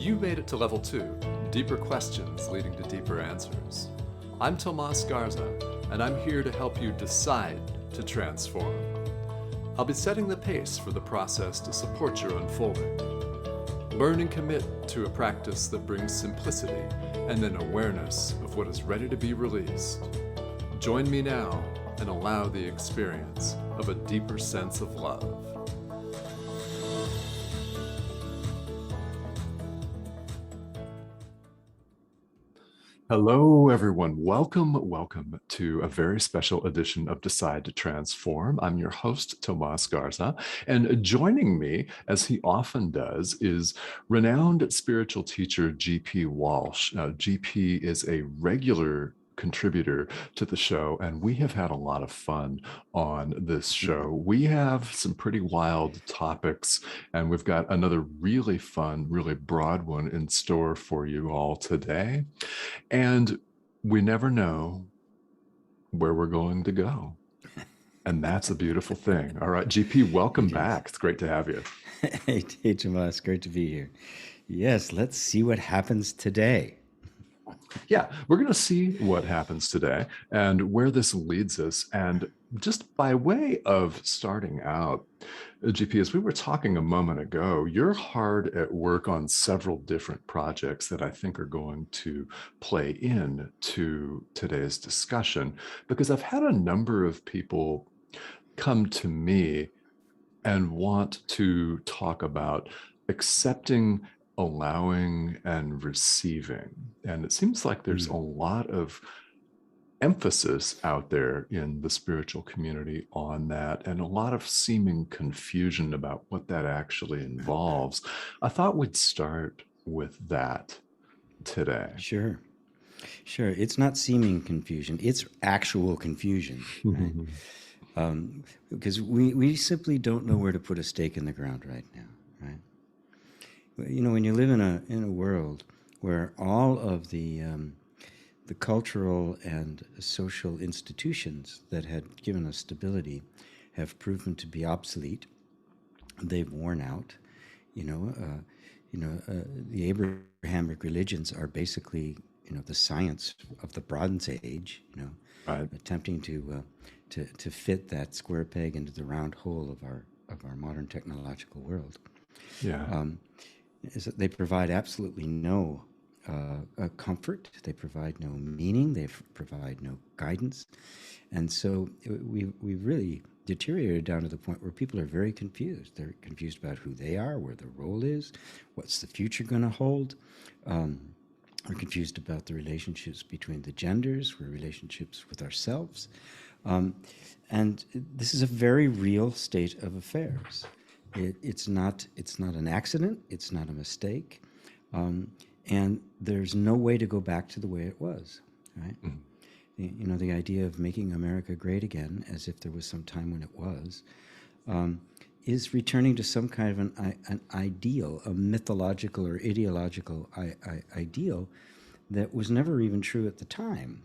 You made it to level 2, deeper questions leading to deeper answers. I'm Tomas Garza, and I'm here to help you decide to transform. I'll be setting the pace for the process to support your unfolding. Learn and commit to a practice that brings simplicity and an awareness of what is ready to be released. Join me now and allow the experience of a deeper sense of love. Hello, everyone. Welcome to a very special edition of Decide to Transform. I'm your host, Tomas Garza, and joining me, as he often does, is renowned spiritual teacher G.P. Walsh. Now, G.P. is a regular contributor to the show, and we have had a lot of fun on this show. We have some pretty wild topics, and we've got another really fun, really broad one in store for you all today. And we never know where we're going to go. And that's a beautiful thing. All right, GP, welcome back. It's great to have you. Hey, Tomas, great to be here. Yes, let's see what happens today. Yeah, we're going to see what happens today and where this leads us. And just by way of starting out, GP, as we were talking a moment ago, you're hard at work on several different projects that I think are going to play into today's discussion, because I've had a number of people come to me and want to talk about accepting, allowing, and receiving. And it seems like there's a lot of emphasis out there in the spiritual community on that, and a lot of seeming confusion about what that actually involves. I thought we'd start with that today. Sure. It's not seeming confusion. It's actual confusion, right? Because we simply don't know where to put a stake in the ground right now, right? You know, when you live in a world where all of the cultural and social institutions that had given us stability have proven to be obsolete, they've worn out. The Abrahamic religions are basically, the science of the Bronze Age. Right. Attempting to fit that square peg into the round hole of our modern technological world. Yeah. Is that they provide absolutely no comfort. They provide no meaning. They provide no guidance. And so we really deteriorated down to the point where people are very confused. They're confused about who they are, where their role is, what's the future going to hold. We're confused about the relationships between the genders, relationships with ourselves. And this is a very real state of affairs. It's not an accident. It's not a mistake. And there's no way to go back to the way it was, right? Mm-hmm. The idea of making America great again, as if there was some time when it was, is returning to some kind of an ideal, a mythological or ideological ideal that was never even true at the time,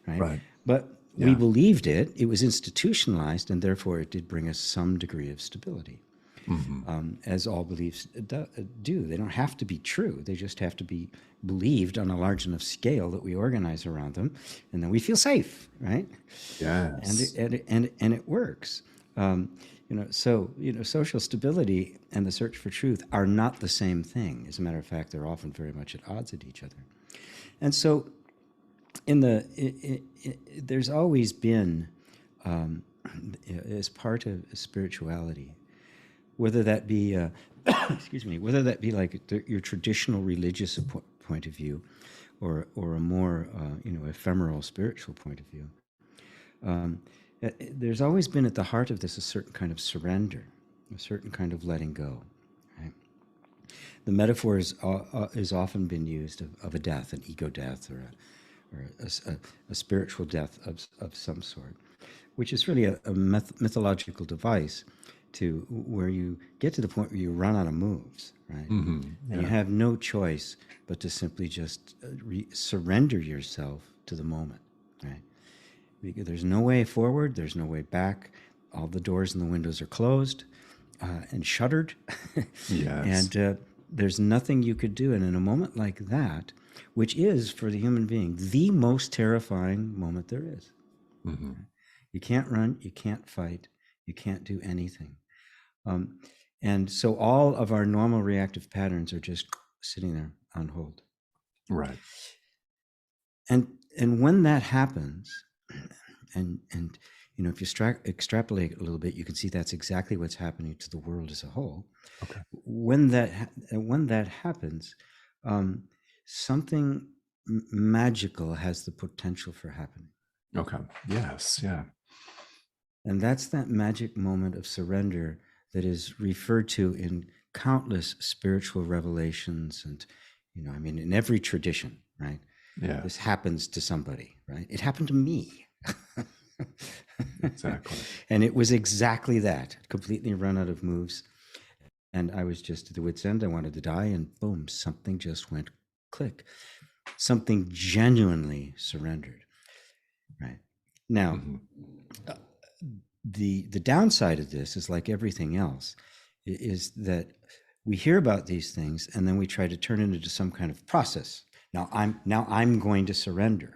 right? But we believed it. It was institutionalized, and therefore it did bring us some degree of stability. Mm-hmm. As all beliefs do. They don't have to be true. They just have to be believed on a large enough scale that we organize around them, and then we feel safe, right? Yes. And it works. Social stability and the search for truth are not the same thing. As a matter of fact, they're often very much at odds with each other. And so, there's always been, as part of spirituality, whether that be, whether that be like your traditional religious point of view, or a more, ephemeral spiritual point of view, there's always been at the heart of this a certain kind of surrender, a certain kind of letting go. Right? The metaphor is often been used of a death, an ego death, or a spiritual death of some sort, which is really a mythological device to where you get to the point where you run out of moves, right? Mm-hmm. Yeah. And you have no choice but to simply just surrender yourself to the moment, right? Because there's no way forward, there's no way back. All the doors and the windows are closed and shuttered. Yes. there's nothing you could do. And in a moment like that, which is for the human being the most terrifying moment there is, you can't run, you can't fight, you can't do anything. And so all of our normal reactive patterns are just sitting there on hold. Right. And when that happens, and if you extrapolate a little bit, you can see that's exactly what's happening to the world as a whole. Okay. When that happens, something magical has the potential for happening. Okay. Yes. Yeah. And that's that magic moment of surrender that is referred to in countless spiritual revelations, and in every tradition, right? Yeah. This happens to somebody, right? It happened to me. Exactly. And it was exactly that. Completely run out of moves. And I was just at the wit's end. I wanted to die, and boom, something just went click. Something genuinely surrendered. Right. Now, the downside of this is, like everything else, is that we hear about these things and then we try to turn it into some kind of process. Now I'm going to surrender.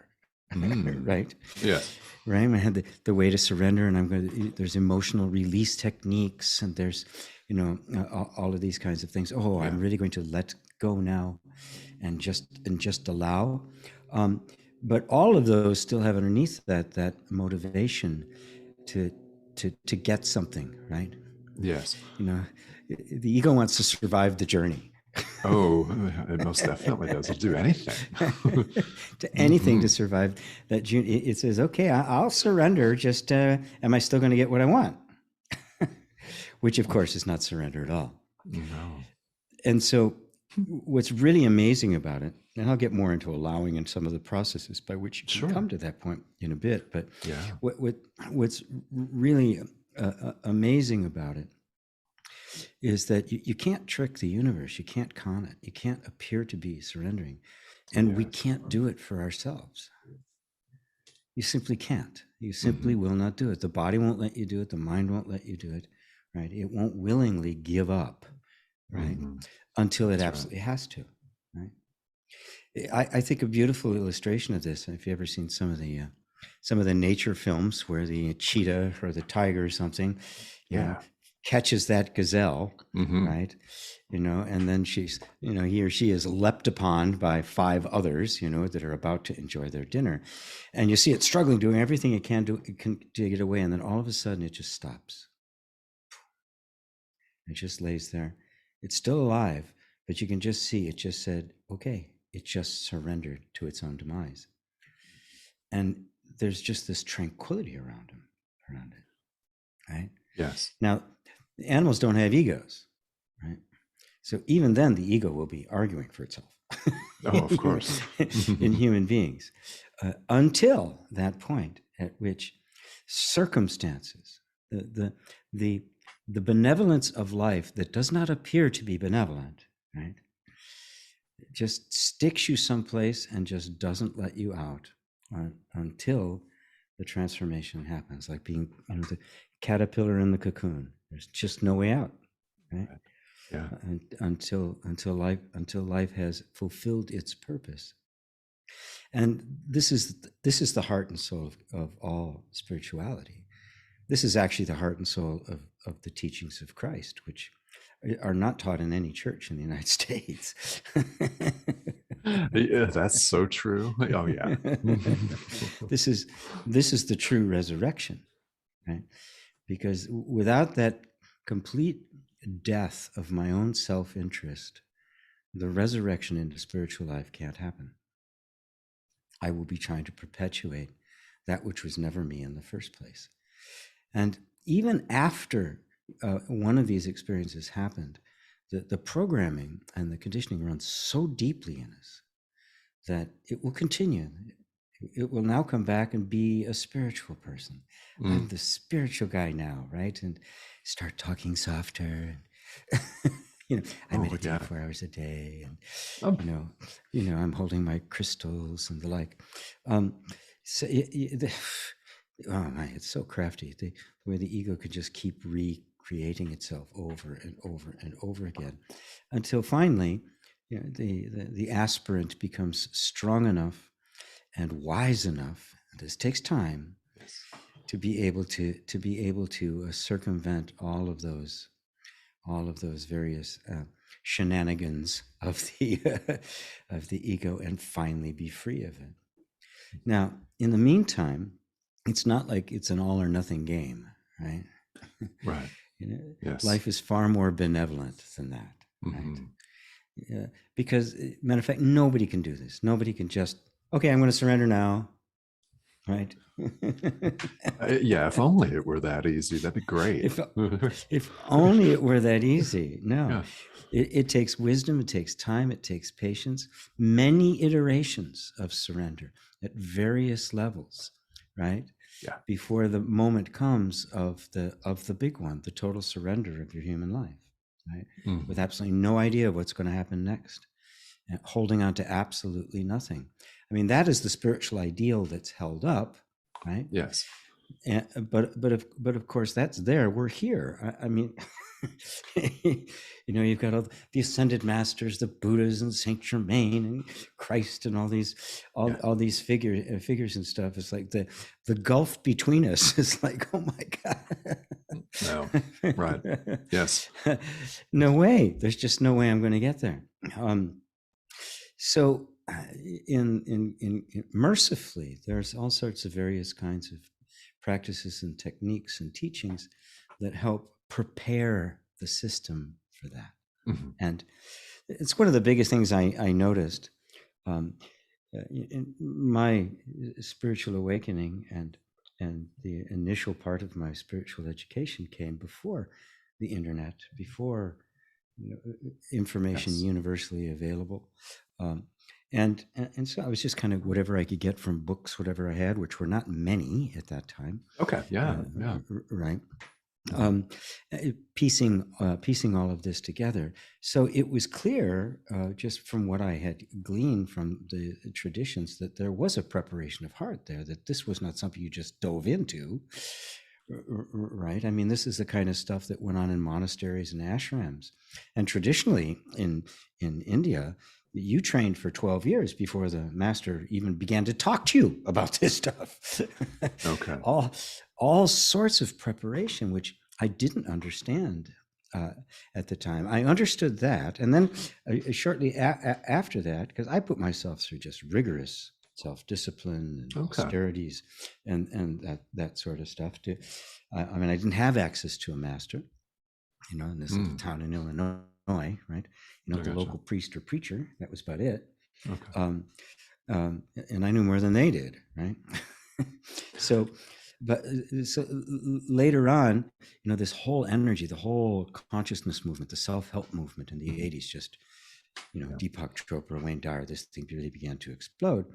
Right? Yes. Right. I had the way to surrender, and there's emotional release techniques, and there's, all of these kinds of things. Oh, yeah. I'm really going to let go now and just allow. But all of those still have underneath that motivation to get something, right? Yes. The ego wants to survive the journey. Oh, it most definitely does. It'll do anything. To anything to survive that. It says, okay, I'll surrender. Just, am I still going to get what I want? Which, of course, is not surrender at all. No. And so what's really amazing about it, and I'll get more into allowing and some of the processes by which you can come to that point in a bit, but what's really amazing about it is that you can't trick the universe. You can't con it. You can't appear to be surrendering. And we can't do it for ourselves. You simply can't. You simply will not do it. The body won't let you do it. The mind won't let you do it, right? It won't willingly give up, right? Until it absolutely has to, right? I think a beautiful illustration of this, if you've ever seen some of the nature films where the cheetah or the tiger or something, catches that gazelle, right? And then she's, he or she is leapt upon by 5 others, that are about to enjoy their dinner. And you see it struggling, doing everything it can to get away. And then all of a sudden it just stops. It just lays there. It's still alive, but you can just see it just said, okay, it just surrendered to its own demise. And there's just this tranquility around it, right? Yes. Now, animals don't have egos, right? So even then, the ego will be arguing for itself. Oh, of course. In human beings, until that point at which circumstances, the benevolence of life that does not appear to be benevolent, right, just sticks you someplace and just doesn't let you out until the transformation happens, like being the caterpillar in the cocoon. There's just no way out, right? Yeah. Until life has fulfilled its purpose. And this is the heart and soul of all spirituality. This is actually the heart and soul of the teachings of Christ, which are not taught in any church in the United States. Yeah, that's so true. Oh yeah. This is the true resurrection, right? Because without that complete death of my own self-interest, the resurrection into spiritual life can't happen. I will be trying to perpetuate that which was never me in the first place. And even after one of these experiences happened, the programming and the conditioning runs so deeply in us that it will continue. It will now come back and be a spiritual person. I'm the spiritual guy now, right? And start talking softer. I meditate 4 hours a day, and I'm holding my crystals and the like. It's so crafty. The way the ego could just keep creating itself over and over and over again, until finally, the aspirant becomes strong enough and wise enough. And this takes time. Yes. To be able to circumvent all of those various shenanigans of the of the ego, and finally be free of it. Now, in the meantime, it's not like it's an all or nothing game, right? Right. Yes. Life is far more benevolent than that, right? Because, matter of fact, nobody can do this. Nobody can just, okay, I'm going to surrender now, right? Yeah, if only it were that easy, that'd be great. If only it were that easy. No, yeah. It takes wisdom, it takes time, it takes patience, many iterations of surrender at various levels, right? Yeah. Before the moment comes of the big one, the total surrender of your human life, right? With absolutely no idea of what's going to happen next, and holding on to absolutely nothing. I mean, that is the spiritual ideal that's held up, right? Yes. But of course, that's there. We're here. I mean, you've got all the ascended masters, the Buddhas and Saint Germain and Christ and all these figures and stuff. It's like the gulf between us is like, oh my God. No. Right. Yes. No way. There's just no way I'm going to get there. So in mercifully, there's all sorts of various kinds of practices and techniques and teachings that help prepare the system for that. And it's one of the biggest things I noticed in my spiritual awakening, and the initial part of my spiritual education came before the internet, before information universally available. And so I was just kind of whatever I could get from books, whatever I had, which were not many at that time. Okay. Yeah. Right. Piecing all of this together. So it was clear, just from what I had gleaned from the traditions, that there was a preparation of heart there, that this was not something you just dove into. Right. I mean, this is the kind of stuff that went on in monasteries and ashrams. And traditionally in India, you trained for 12 years before the master even began to talk to you about this stuff. Okay. All sorts of preparation, which I didn't understand at the time. I understood that. And then shortly after that, because I put myself through just rigorous self-discipline and austerities and that sort of stuff. I mean, I didn't have access to a master, in this little town in Illinois, right? The local priest or preacher, that was about it. Okay. And I knew more than they did, right? So later on, this whole energy, the whole consciousness movement, the self-help movement in the 80s, just, Deepak Chopra, Wayne Dyer, this thing really began to explode,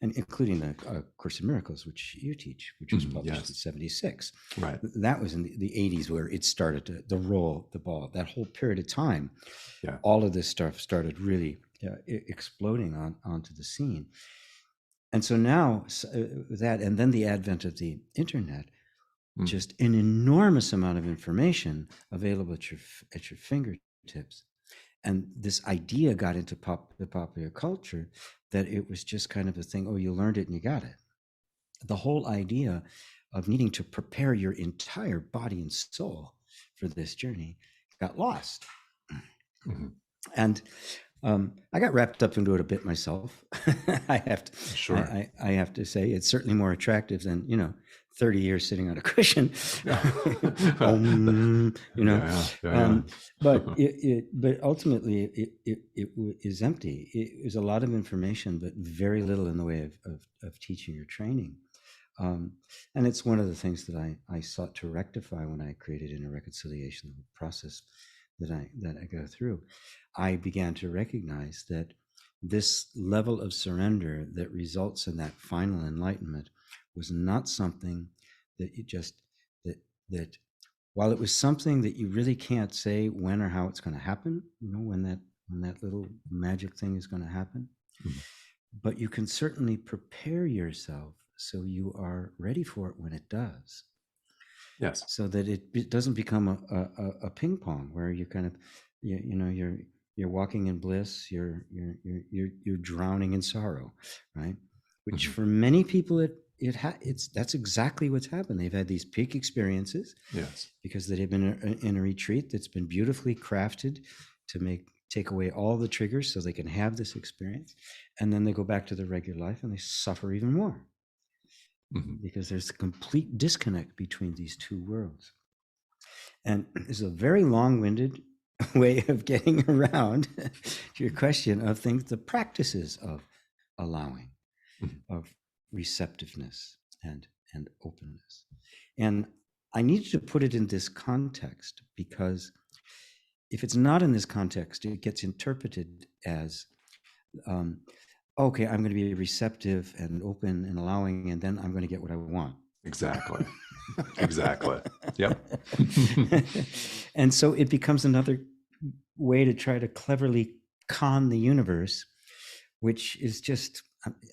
and including the Course in Miracles, which you teach, which was published in 76. Right. That was in the 80s where it started to roll the ball. That whole period of time, yeah, all of this stuff started really exploding onto the scene. And so now that, and then the advent of the internet, just an enormous amount of information available at your fingertips. And this idea got into the popular culture that it was just kind of a thing, oh, you learned it and you got it. The whole idea of needing to prepare your entire body and soul for this journey got lost. And I got wrapped up into it a bit myself. I have to say it's certainly more attractive than 30 years sitting on a cushion. But ultimately it is empty. It was a lot of information, but very little in the way of teaching or training. And it's one of the things that I sought to rectify when I created Inner Reconciliation, the process that I go through. I began to recognize that this level of surrender that results in that final enlightenment was not something that that while it was something that you really can't say when or how it's going to happen, when that little magic thing is going to happen, but you can certainly prepare yourself so you are ready for it when it does. Yes. so that it doesn't become a ping pong where you kind of, you're walking in bliss, you're drowning in sorrow, right? Which Mhm. for many people, that's exactly what's happened. They've had these peak experiences Yes. because they've been in a retreat that's been beautifully crafted to take away all the triggers so they can have this experience. And then they go back to their regular life and they suffer even more Mhm. because there's a complete disconnect between these two worlds. And it's a very long-winded way of getting around to your question of things, the practices of allowing, Mhm. of receptiveness and openness. And I needed to put it in this context because if it's not in this context, it gets interpreted as, okay, I'm going to be receptive and open and allowing, and then I'm going to get what I want. Exactly. Exactly. Yep. And so it becomes another way to try to cleverly con the universe, which is just,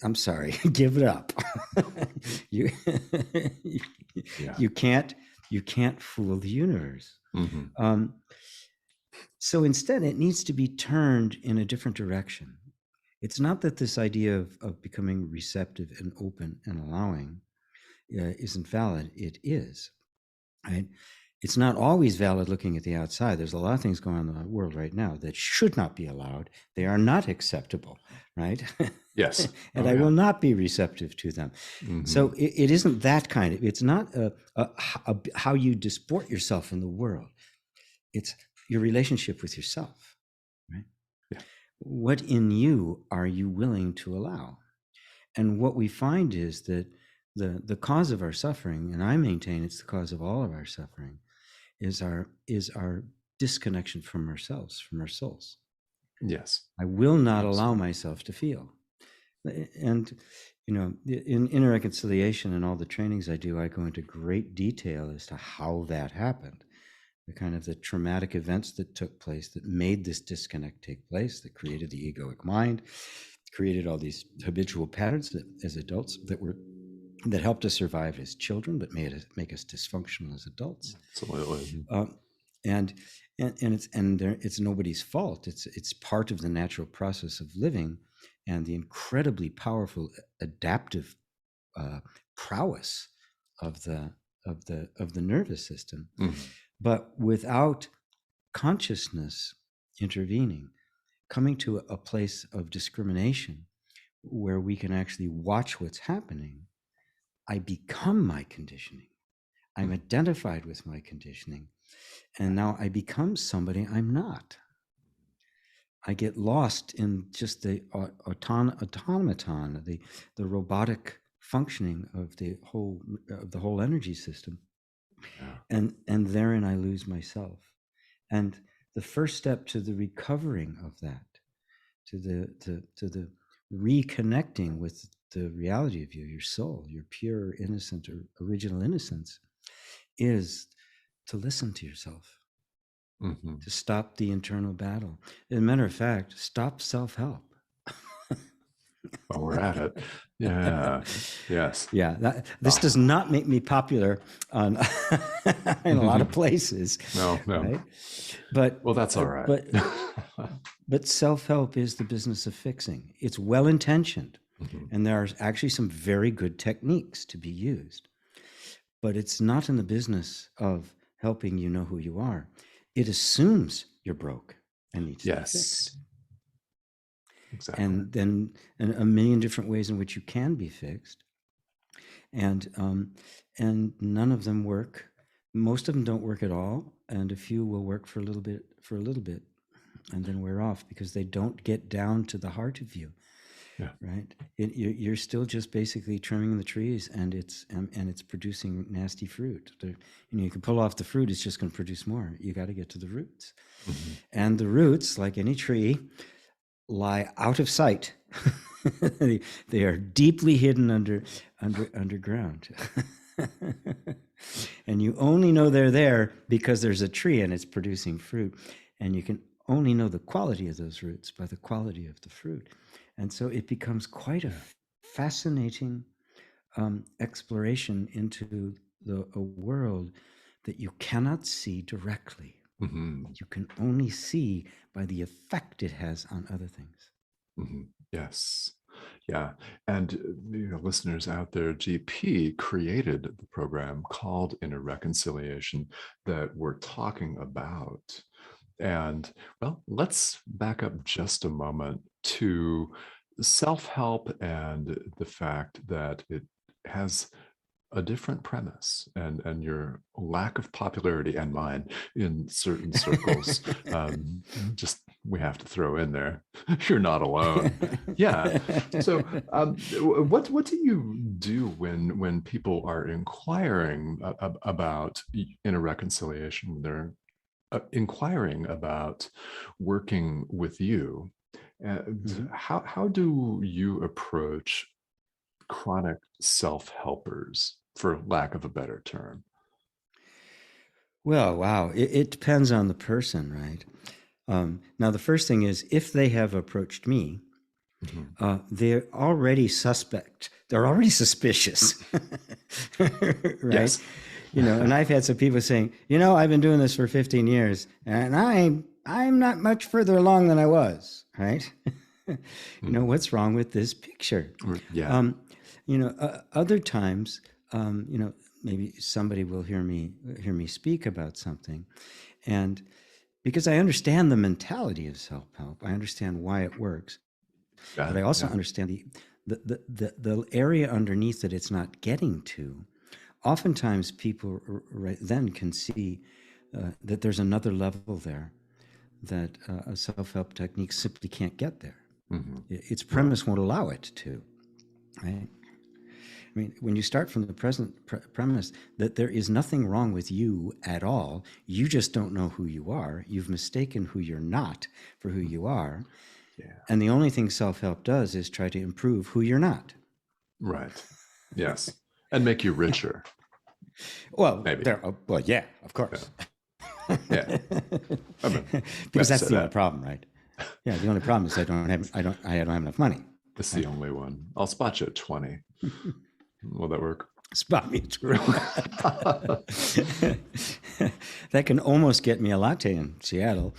I'm sorry, give it up. you, Yeah. you can't fool the universe. Mhm. So instead, it needs to be turned in a different direction. It's not that this idea of becoming receptive and open and allowing isn't valid. It is, right? It's not always valid looking at the outside. There's a lot of things going on in the world right now that should not be allowed. They are not acceptable, right? Yes. And Oh, I yeah. will not be receptive to them. So Mhm. it isn't that kind of, it's not how you disport yourself in the world. It's your relationship with yourself, right? Yeah. What in you are you willing to allow? And what we find is that the cause of our suffering, and I maintain it's the cause of all of our suffering, is our disconnection from ourselves, from our souls. Yes. I will not allow Absolutely. myself to feel. And in inner reconciliation and all the trainings I do, I go into great detail as to how that happened, the traumatic events that took place that made this disconnect take place, that created the egoic mind, created all these habitual patterns that as adults that helped us survive as children, but make us dysfunctional as adults. Absolutely. Um, and it's nobody's fault. It's part of the natural process of living, and the incredibly powerful adaptive prowess of the nervous system. Mhm. But without consciousness intervening, coming to a place of discrimination where we can actually watch what's happening, I become my conditioning. I'm Mhm. identified with my conditioning. And now I become somebody I'm not. I get lost in just the automaton, the robotic functioning of the whole energy system, Yeah. and therein I lose myself. And the first step to the recovering of that, to the reconnecting with the reality of you, your soul, your pure, innocent, or original innocence, is to listen to yourself, Mhm. to stop the internal battle. As a matter of fact, stop self-help. While we're at it. Yeah. Yes. Yeah, this Oh. does not make me popular on in a lot of places, No, no. right? But Well, that's all right. but self-help is the business of fixing. It's well-intentioned, Mhm. and there are actually some very good techniques to be used. But it's not in the business of helping you know who you are. It assumes you're broke and needs to be fixed. Yes. Exactly. And then a million different ways in which you can be fixed, and none of them work. Most of them don't work at all, and a few will work for a little bit, and then wear off because they don't get down to the heart of you, Yeah. right? You're still just basically trimming the trees, and it's producing nasty fruit. You can pull off the fruit; it's just going to produce more. You got to get to the roots, Mhm. and the roots, like any tree, lie out of sight. they are deeply hidden underground. And you only know they're there because there's a tree and it's producing fruit. And you can only know the quality of those roots by the quality of the fruit. And so it becomes quite a fascinating exploration into a world that you cannot see directly. Mm-hmm. You can only see by the effect it has on other things. Mm-hmm. Yes. Yeah. And listeners out there, GP created the program called Inner Reconciliation that we're talking about. And well, let's back up just a moment to self-help and the fact that it has a different premise, and your lack of popularity and mine in certain circles, just we have to throw in there, you're not alone. Yeah. So what do you do when people are inquiring about inner reconciliation, when they're inquiring about working with you, and Mhm. how do you approach chronic self-helpers, for lack of a better term? Well, wow. It depends on the person, right? Now, the first thing is if they have approached me, Mhm. they're already suspect. They're already suspicious, right? Yes. And I've had some people saying, I've been doing this for 15 years, and I'm not much further along than I was, right? Mm. What's wrong with this picture? Yeah. Um, Other times, maybe somebody will hear me speak about something, and because I understand the mentality of self-help, I understand why it works, but Yeah. I also Yeah. understand the area underneath that it's not getting to. Oftentimes, people right then can see that there's another level there that a self-help technique simply can't get there. Mhm. Its Right. premise won't allow it to. Right? I mean, when you start from the present premise that there is nothing wrong with you at all, you just don't know who you are. You've mistaken who you're not for who you are. Yeah. And the only thing self help does is try to improve who you're not. Right. Yes. And make you richer, maybe. Well, yeah, of Yeah. course. Yeah. I mean, we Because have to that's say the only that. problem, right? Yeah, the only problem is I don't have enough money. It's the Right? only one. I'll spot you at 20. Will that work? Spot me through. That can almost get me a latte in Seattle.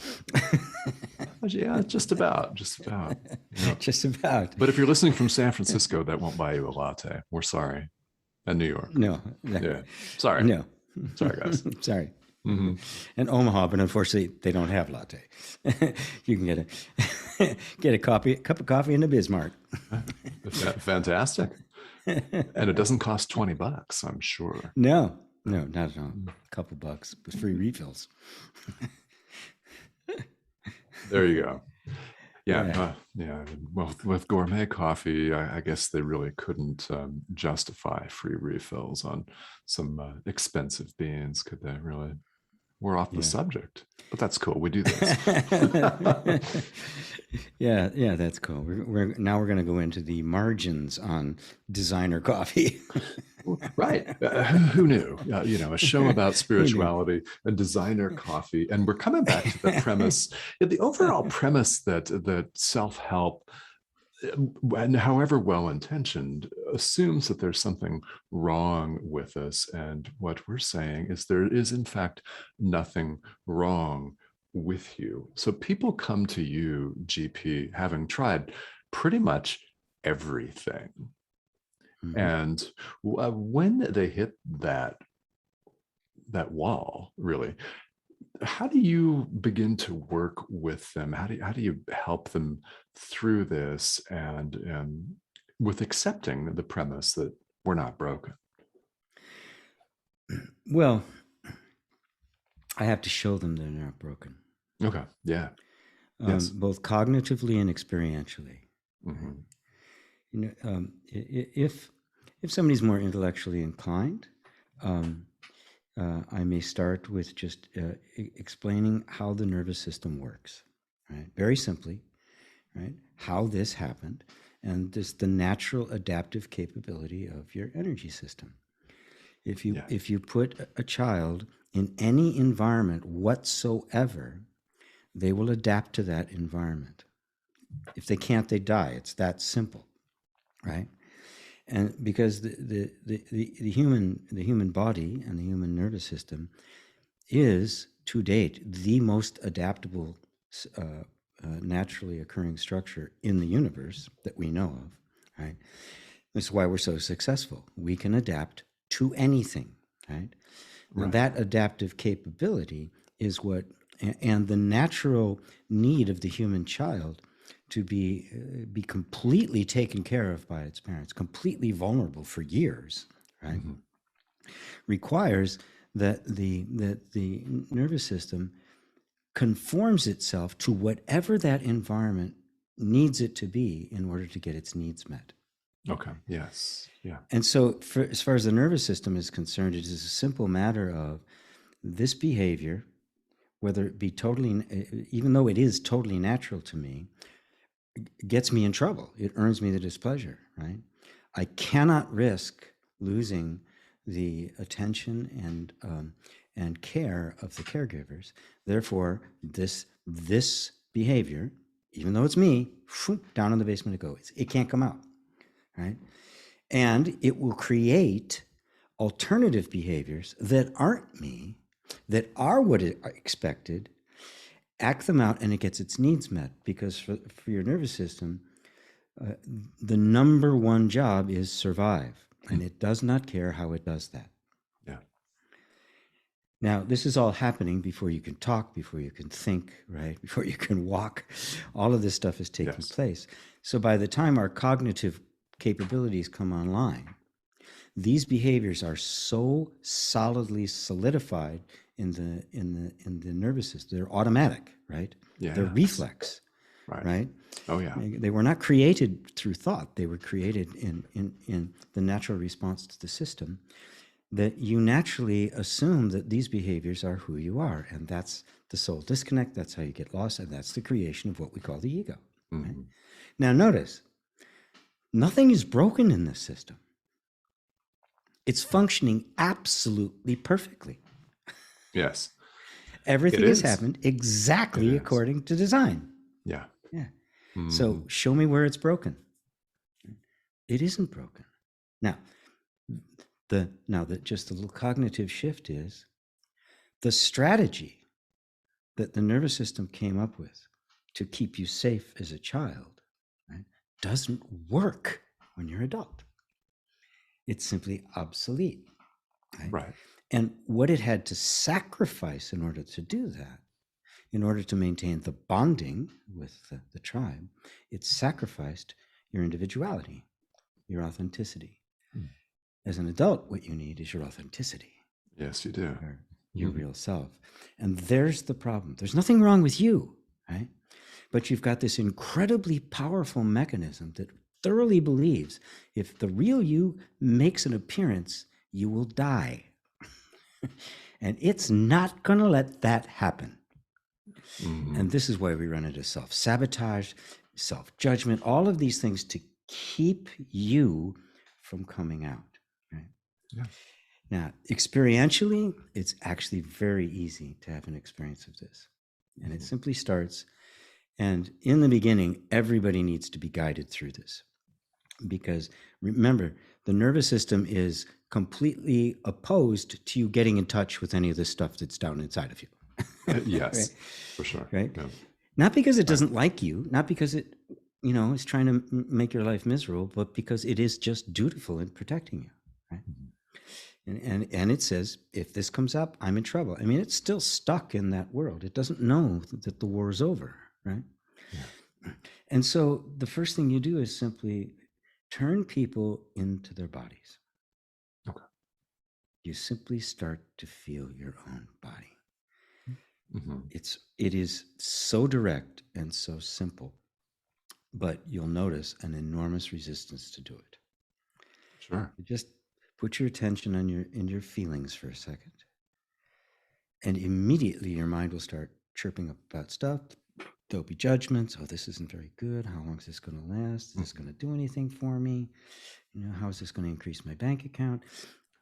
Yeah, just about. Just about. Yeah. Just about. But if you're listening from San Francisco, that won't buy you a latte. We're sorry. And New York. No, Yeah. Sorry. no. Sorry, guys. Sorry. Mm-hmm. And Omaha, but unfortunately, they don't have latte. You can get a cup of coffee in the Bismarck. Fantastic. And it doesn't cost $20, I'm sure. No, not at all. A couple bucks with free refills. There you go. Yeah. Yeah, Yeah. Well, with gourmet coffee, I guess they really couldn't justify free refills on some expensive beans, could they? Really? We're off the yeah. subject, but that's cool. We do this. Yeah, that's cool. We're going to go into the margins on designer coffee. Right. Who knew? A show about Who knew? spirituality and designer coffee. And we're coming back to the premise, the overall premise that self-help, and however well-intentioned, assumes that there's something wrong with us. And what we're saying is there is, in fact, nothing wrong with you. So people come to you, GP, having tried pretty much everything. Mhm. And when they hit that wall, really, how do you begin to work with them? How do you help them through this, and with accepting the premise that we're not broken? Well, I have to show them they're not broken, Okay. Yeah. Yes. both cognitively and experientially. Right? Hmm. If somebody's more intellectually inclined, um, I may start with just explaining how the nervous system works, right? Very simply, right? How this happened, and this the natural adaptive capability of your energy system. Yeah. If you put a child in any environment whatsoever, they will adapt to that environment. If they can't, they die. It's that simple, right? And because the human body and the human nervous system is to date the most adaptable naturally occurring structure in the universe that we know of, right? This is why we're so successful. We can adapt to anything, right? Now, Right. that adaptive capability is what, and the natural need of the human child to be completely taken care of by its parents, completely vulnerable for years, right? Mm-hmm. Requires that the nervous system conforms itself to whatever that environment needs it to be in order to get its needs met. Okay. Yes. Yeah. And so, as far as the nervous system is concerned, it is a simple matter of this behavior, whether it be totally, even though it is totally natural to me, gets me in trouble. It earns me the displeasure, right? I cannot risk losing the attention and care of the caregivers. Therefore, this behavior, even though it's me, down in the basement it goes. It can't come out, right? And it will create alternative behaviors that aren't me, that are what is expected, act them out, and it gets its needs met. Because for your nervous system, the number one job is survive, and it does not care how it does that. Yeah. Now, this is all happening before you can talk, before you can think, right? Before you can walk. All of this stuff is taking place. So by the time our cognitive capabilities come online, these behaviors are so solidly solidified in the nervous system. They're automatic, right? Yeah. They're reflex, right? Oh yeah. They were not created through thought. They were created in the natural response to the system, that you naturally assume that these behaviors are who you are. And that's the soul disconnect. That's how you get lost. And that's the creation of what we call the ego. Mm-hmm. Right? Now, notice, nothing is broken in this system. It's functioning absolutely perfectly. Yes. Everything has happened exactly according to design. Yeah. Yeah. Mm-hmm. So show me where it's broken. It isn't broken. Now, just a little cognitive shift is the strategy that the nervous system came up with to keep you safe as a child, right, doesn't work when you're adult. It's simply obsolete. Right? And what it had to sacrifice in order to do that, in order to maintain the bonding with the tribe, it sacrificed your individuality, your authenticity. As an adult, what you need is your authenticity. Yes, you do. Your real self. And there's the problem. There's nothing wrong with you, right? But you've got this incredibly powerful mechanism that thoroughly believes if the real you makes an appearance, you will die. And it's not going to let that happen. Mm-hmm. And this is why we run into self-sabotage, self-judgment, all of these things to keep you from coming out. Right? Yeah. Now, experientially, it's actually very easy to have an experience of this. And it simply starts, and in the beginning, everybody needs to be guided through this. Because remember, the nervous system is completely opposed to you getting in touch with any of this stuff that's down inside of you. Yes, right? For sure. Right? Yeah. Not because it doesn't like you, not because it, is trying to make your life miserable, but because it is just dutiful in protecting you. Right? Mm-hmm. And it says, if this comes up, I'm in trouble. I mean, it's still stuck in that world. It doesn't know that the war is over, right? Yeah. And so the first thing you do is simply turn people into their bodies. Okay. You simply start to feel your own body. Mm-hmm. It is so direct and so simple, but you'll notice an enormous resistance to do it. Sure. You just put your attention on your feelings for a second, and immediately your mind will start chirping up about stuff. There'll be judgments. Oh, this isn't very good. How long is this going to last? Is this going to do anything for me? How is this going to increase my bank account?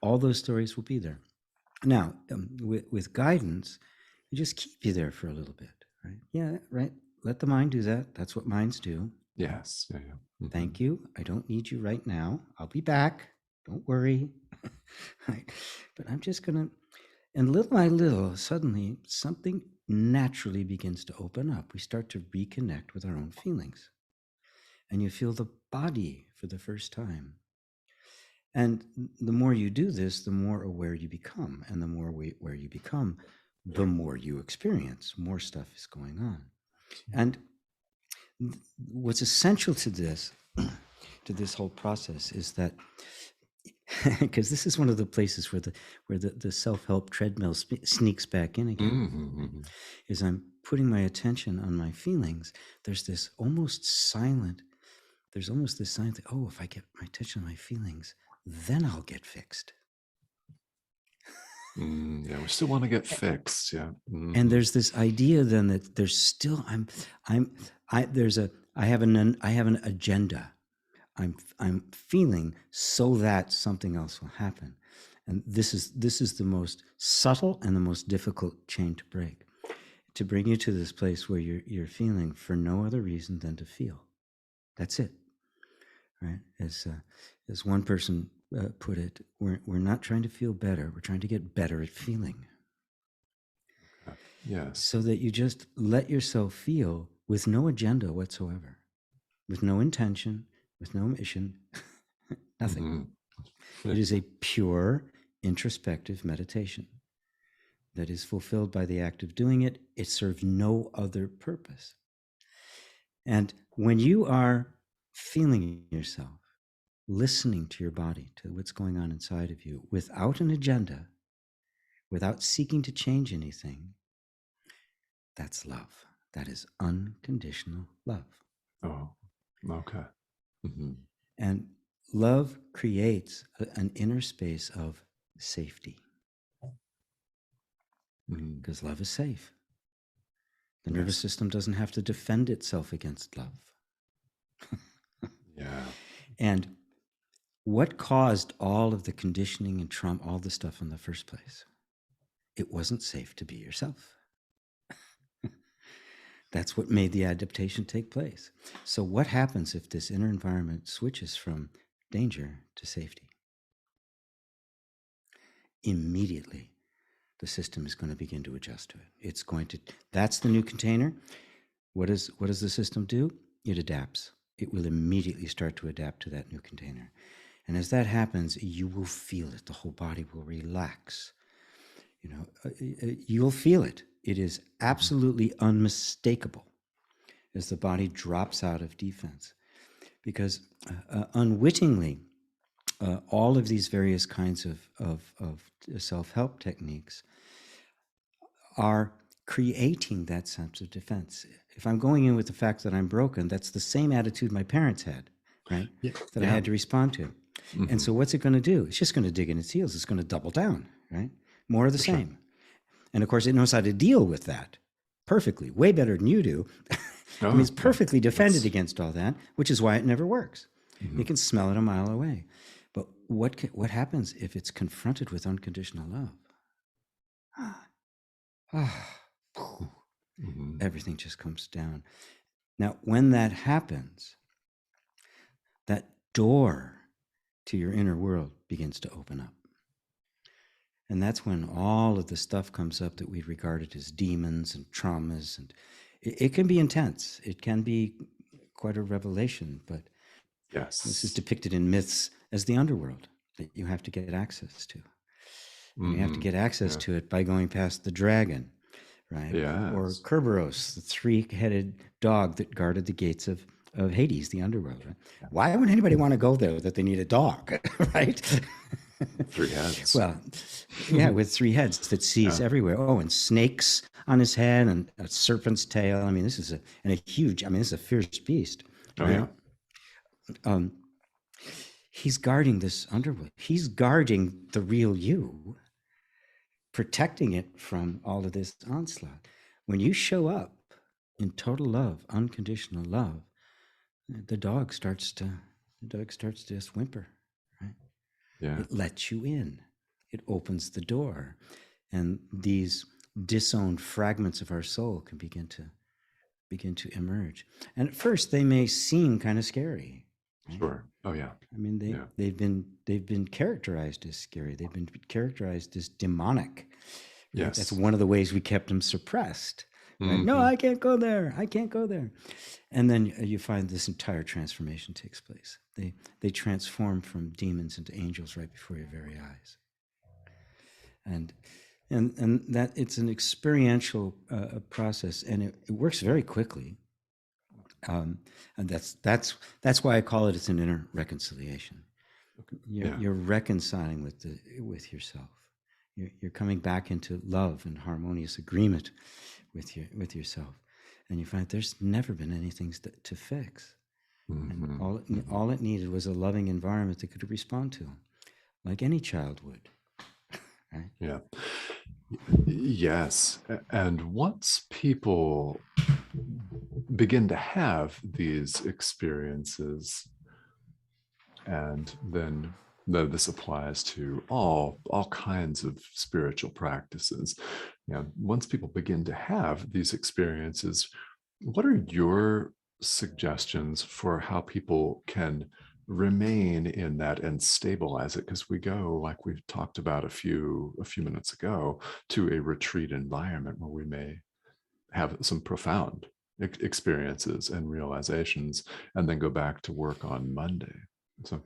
All those stories will be there. Now, with guidance, you just keep you there for a little bit, right? Yeah, right. Let the mind do that. That's what minds do. Yes. Yeah. Yeah. Thank you. I don't need you right now. I'll be back. Don't worry. Right. But I'm just going to, and little by little, suddenly something naturally begins to open up. We start to reconnect with our own feelings. And you feel the body for the first time. And the more you do this, the more aware you become. And the more aware you become, the more you experience. More stuff is going on. And what's essential to this, to this whole process, is that because this is one of the places where the self-help treadmill sneaks back in again, Mm-hmm. is I'm putting my attention on my feelings. There's almost this silent, oh, if I get my attention on my feelings, then I'll get fixed. Yeah, we still want to get fixed. Yeah. Mm-hmm. And there's this idea then that there's still I have an agenda. I'm feeling so that something else will happen. And this is the most subtle and the most difficult chain to break, to bring you to this place where you're feeling for no other reason than to feel. That's it, right? As one person put it, we're not trying to feel better. We're trying to get better at feeling. Okay. Yes. So that you just let yourself feel with no agenda whatsoever, with no intention, with no mission, nothing. Mm-hmm. It is a pure introspective meditation that is fulfilled by the act of doing it. It serves no other purpose. And when you are feeling yourself, listening to your body, to what's going on inside of you, without an agenda, without seeking to change anything, that's love. That is unconditional love. Oh, okay. Mm-hmm. And love creates an inner space of safety, because love is safe. The nervous system doesn't have to defend itself against love. Yeah. And what caused all of the conditioning and trauma, all the stuff in the first place? It wasn't safe to be yourself. That's what made the adaptation take place. So what happens if this inner environment switches from danger to safety? Immediately, the system is going to begin to adjust to it. It's going to, that's the new container. What does the system do? It adapts. It will immediately start to adapt to that new container. And as that happens, you will feel it. The whole body will relax. You'll feel it. It is absolutely unmistakable as the body drops out of defense. Because unwittingly, all of these various kinds of self-help techniques are creating that sense of defense. If I'm going in with the fact that I'm broken, that's the same attitude my parents had, right? Yeah. That I had to respond to. Mm-hmm. And so what's it going to do? It's just going to dig in its heels. It's going to double down, right? More of the same. Sure. And of course, it knows how to deal with that perfectly, way better than you do. I mean, it's perfectly defended against all that, which is why it never works. Mm-hmm. You can smell it a mile away. But what happens if it's confronted with unconditional love? Mm-hmm. Everything just comes down. Now, when that happens, that door to your inner world begins to open up. And that's when all of the stuff comes up that we regarded as demons and traumas. And it can be intense. It can be quite a revelation, but yes, this is depicted in myths as the underworld that you have to get access to. And you have to get access to it by going past the dragon, right? Yes. Or Kerberos, the three-headed dog that guarded the gates of Hades, the underworld. Right? Yeah. Why would anybody want to go there that they need a dog, right? 3 heads. Well, yeah, with 3 heads that sees everywhere. Oh, and snakes on his head and a serpent's tail. I mean, this is a fierce beast. Right? Oh, yeah. He's guarding this underworld. He's guarding the real you, protecting it from all of this onslaught. When you show up in total love, unconditional love, the dog starts to just whimper, right? Yeah. It lets you in. It opens the door. And these disowned fragments of our soul can begin to begin to emerge. And at first, they may seem kind of scary. Right? Sure. Oh yeah. I mean, they've been characterized as scary. They've been characterized as demonic. Right? Yes. That's one of the ways we kept them suppressed. Right? No, I can't go there. I can't go there. And then you find this entire transformation takes place. They transform from demons into angels right before your very eyes. And that it's an experiential process, and it works very quickly. And that's why I call it's an inner reconciliation. You're reconciling with yourself. You're coming back into love and harmonious agreement with yourself, and you find there's never been anything to fix. And all it needed was a loving environment that could respond to, like any child would. Right? Yeah. Yes. And once people begin to have these experiences, and then this applies to all kinds of spiritual practices. Once people begin to have these experiences, what are your suggestions for how people can remain in that and stabilize it? Because we go, like we've talked about a few minutes ago, to a retreat environment where we may have some profound experiences and realizations, and then go back to work on Monday. So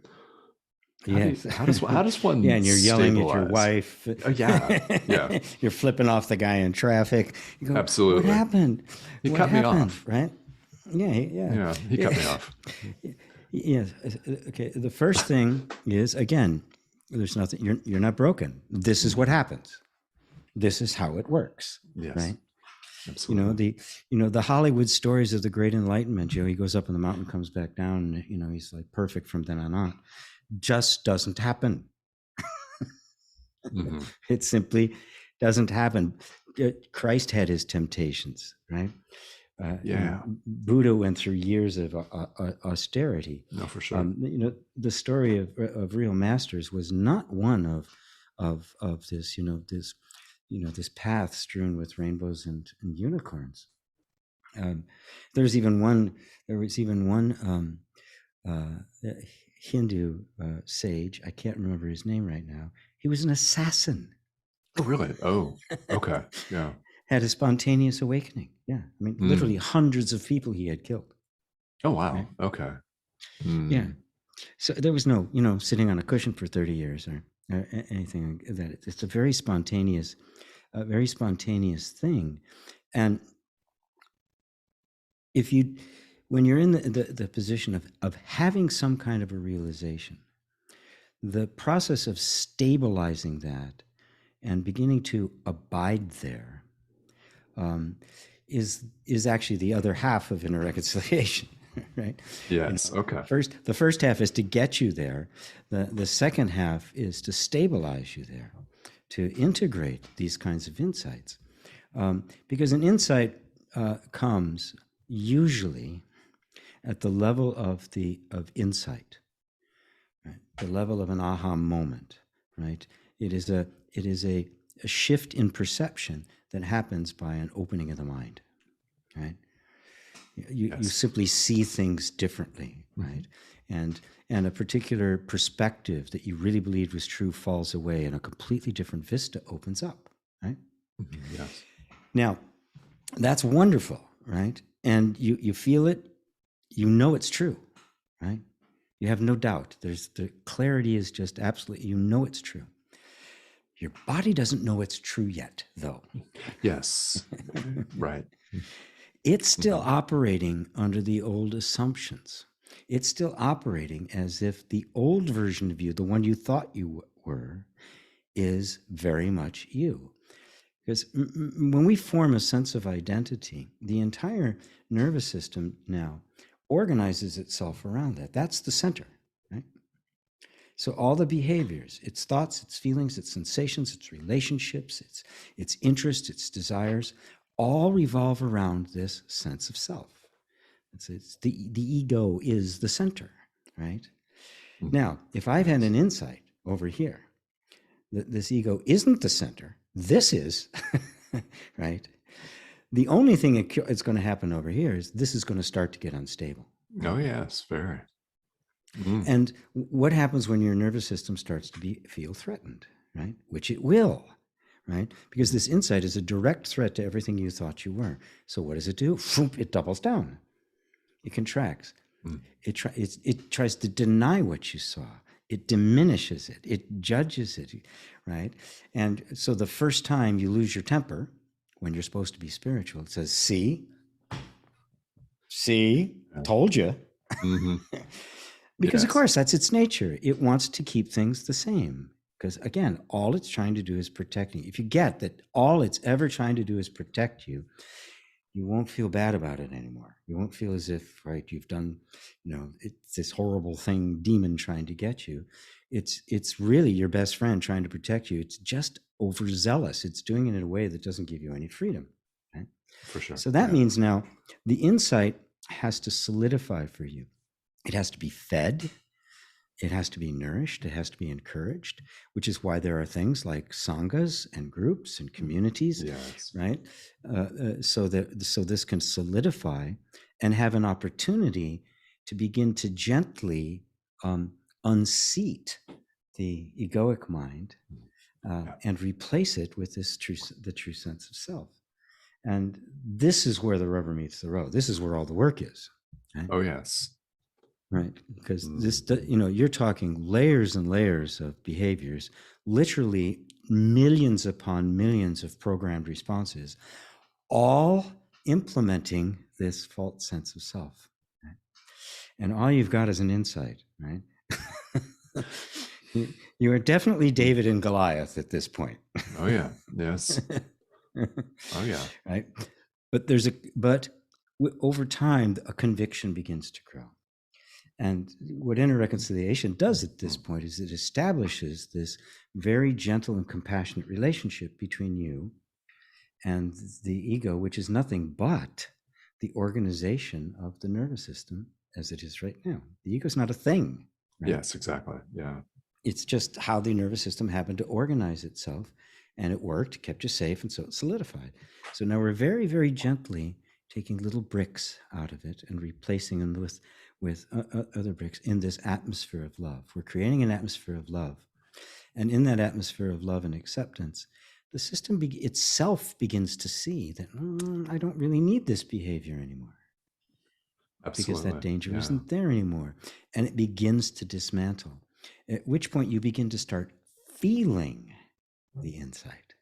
how does one yeah, and you're yelling at your stabilize? wife. Oh, yeah. You're flipping off the guy in traffic. You go, absolutely. What happened? He cut me off. Right? Yeah. He cut me off. Yes. Okay. The first thing is, again, there's nothing. You're not broken. This is what happens. This is how it works. Yes. Right. Absolutely. The Hollywood stories of the Great Enlightenment. He goes up on the mountain, comes back down. And, he's like perfect from then on. Just doesn't happen. It simply doesn't happen. Christ had his temptations, right? Buddha went through years of austerity. No, for sure. The story of real masters was not one of this, this path strewn with rainbows and unicorns. There was even one Hindu sage. I can't remember his name right now. He was an assassin. Oh, really? Oh, okay. Yeah. Had a spontaneous awakening. Yeah. I mean, literally hundreds of people he had killed. Oh, wow. Right? Okay. Yeah. So there was no, sitting on a cushion for 30 years or anything like that. It's a very spontaneous thing. And when you're in the position of having some kind of a realization, the process of stabilizing that and beginning to abide there is actually the other half of inner reconciliation, right? Yes. Okay. The first half is to get you there. The second half is to stabilize you there, to integrate these kinds of insights, because an insight comes usually at the level of insight, right? The level of an aha moment, right? It is a shift in perception that happens by an opening of the mind, right? You simply see things differently, right? And a particular perspective that you really believed was true falls away, and a completely different vista opens up, right? Yes. Now, that's wonderful, right? And you feel it, it's true, right? You have no doubt. The clarity is just absolutely, it's true. Your body doesn't know it's true yet, though. Yes. Right. It's still operating under the old assumptions. It's still operating as if the old version of you, the one you thought you were, is very much you. Because when we form a sense of identity, the entire nervous system now organizes itself around that. That's the center, right? So all the behaviors, its thoughts, its feelings, its sensations, its relationships, its interests, its desires, all revolve around this sense of self. It's the ego is the center, right? Now, if I've had an insight over here that this ego isn't the center, this is, right? The only thing it's going to happen over here is this is going to start to get unstable. Oh, yes, very. Mm. And what happens when your nervous system starts to feel threatened, right? Which it will, right? Because this insight is a direct threat to everything you thought you were. So what does it do? It doubles down. It contracts. Mm. It tries to deny what you saw. It diminishes it. It judges it, right? And so the first time you lose your temper, when you're supposed to be spiritual, it says, see, told you. Mm-hmm. Because, Yes. of course, that's its nature. It wants to keep things the same. Because, again, all it's trying to do is protect you. If you get that all it's ever trying to do is protect you, you won't feel bad about it anymore. You won't feel as if, right, you've done, it's this horrible thing, demon trying to get you. It's really your best friend trying to protect you. It's just overzealous. It's doing it in a way that doesn't give you any freedom. Right? For sure. So that means now the insight has to solidify for you. It has to be fed. It has to be nourished. It has to be encouraged, which is why there are things like sanghas and groups and communities, yes. right? So this can solidify and have an opportunity to begin to gently unseat the egoic mind and replace it with the true sense of self. And this is where the rubber meets the road. This is where all the work is. Right? Oh, yes. Right, because this, you're talking layers and layers of behaviors, literally millions upon millions of programmed responses, all implementing this false sense of self. Right? And all you've got is an insight, right? You are definitely David and Goliath at this point. Oh, yeah. Yes. Oh, yeah. Right. But over time, a conviction begins to grow. And what inner reconciliation does at this point is it establishes this very gentle and compassionate relationship between you and the ego, which is nothing but the organization of the nervous system as it is right now. The ego is not a thing. Right? Yes, exactly. Yeah. It's just how the nervous system happened to organize itself, and it worked, kept you safe, and so it solidified. So now we're very, very gently taking little bricks out of it and replacing them with other bricks in this atmosphere of love. We're creating an atmosphere of love. And in that atmosphere of love and acceptance, the system itself begins to see that I don't really need this behavior anymore. Absolutely. Because that danger isn't there anymore. And it begins to dismantle, at which point you begin to start feeling the insight.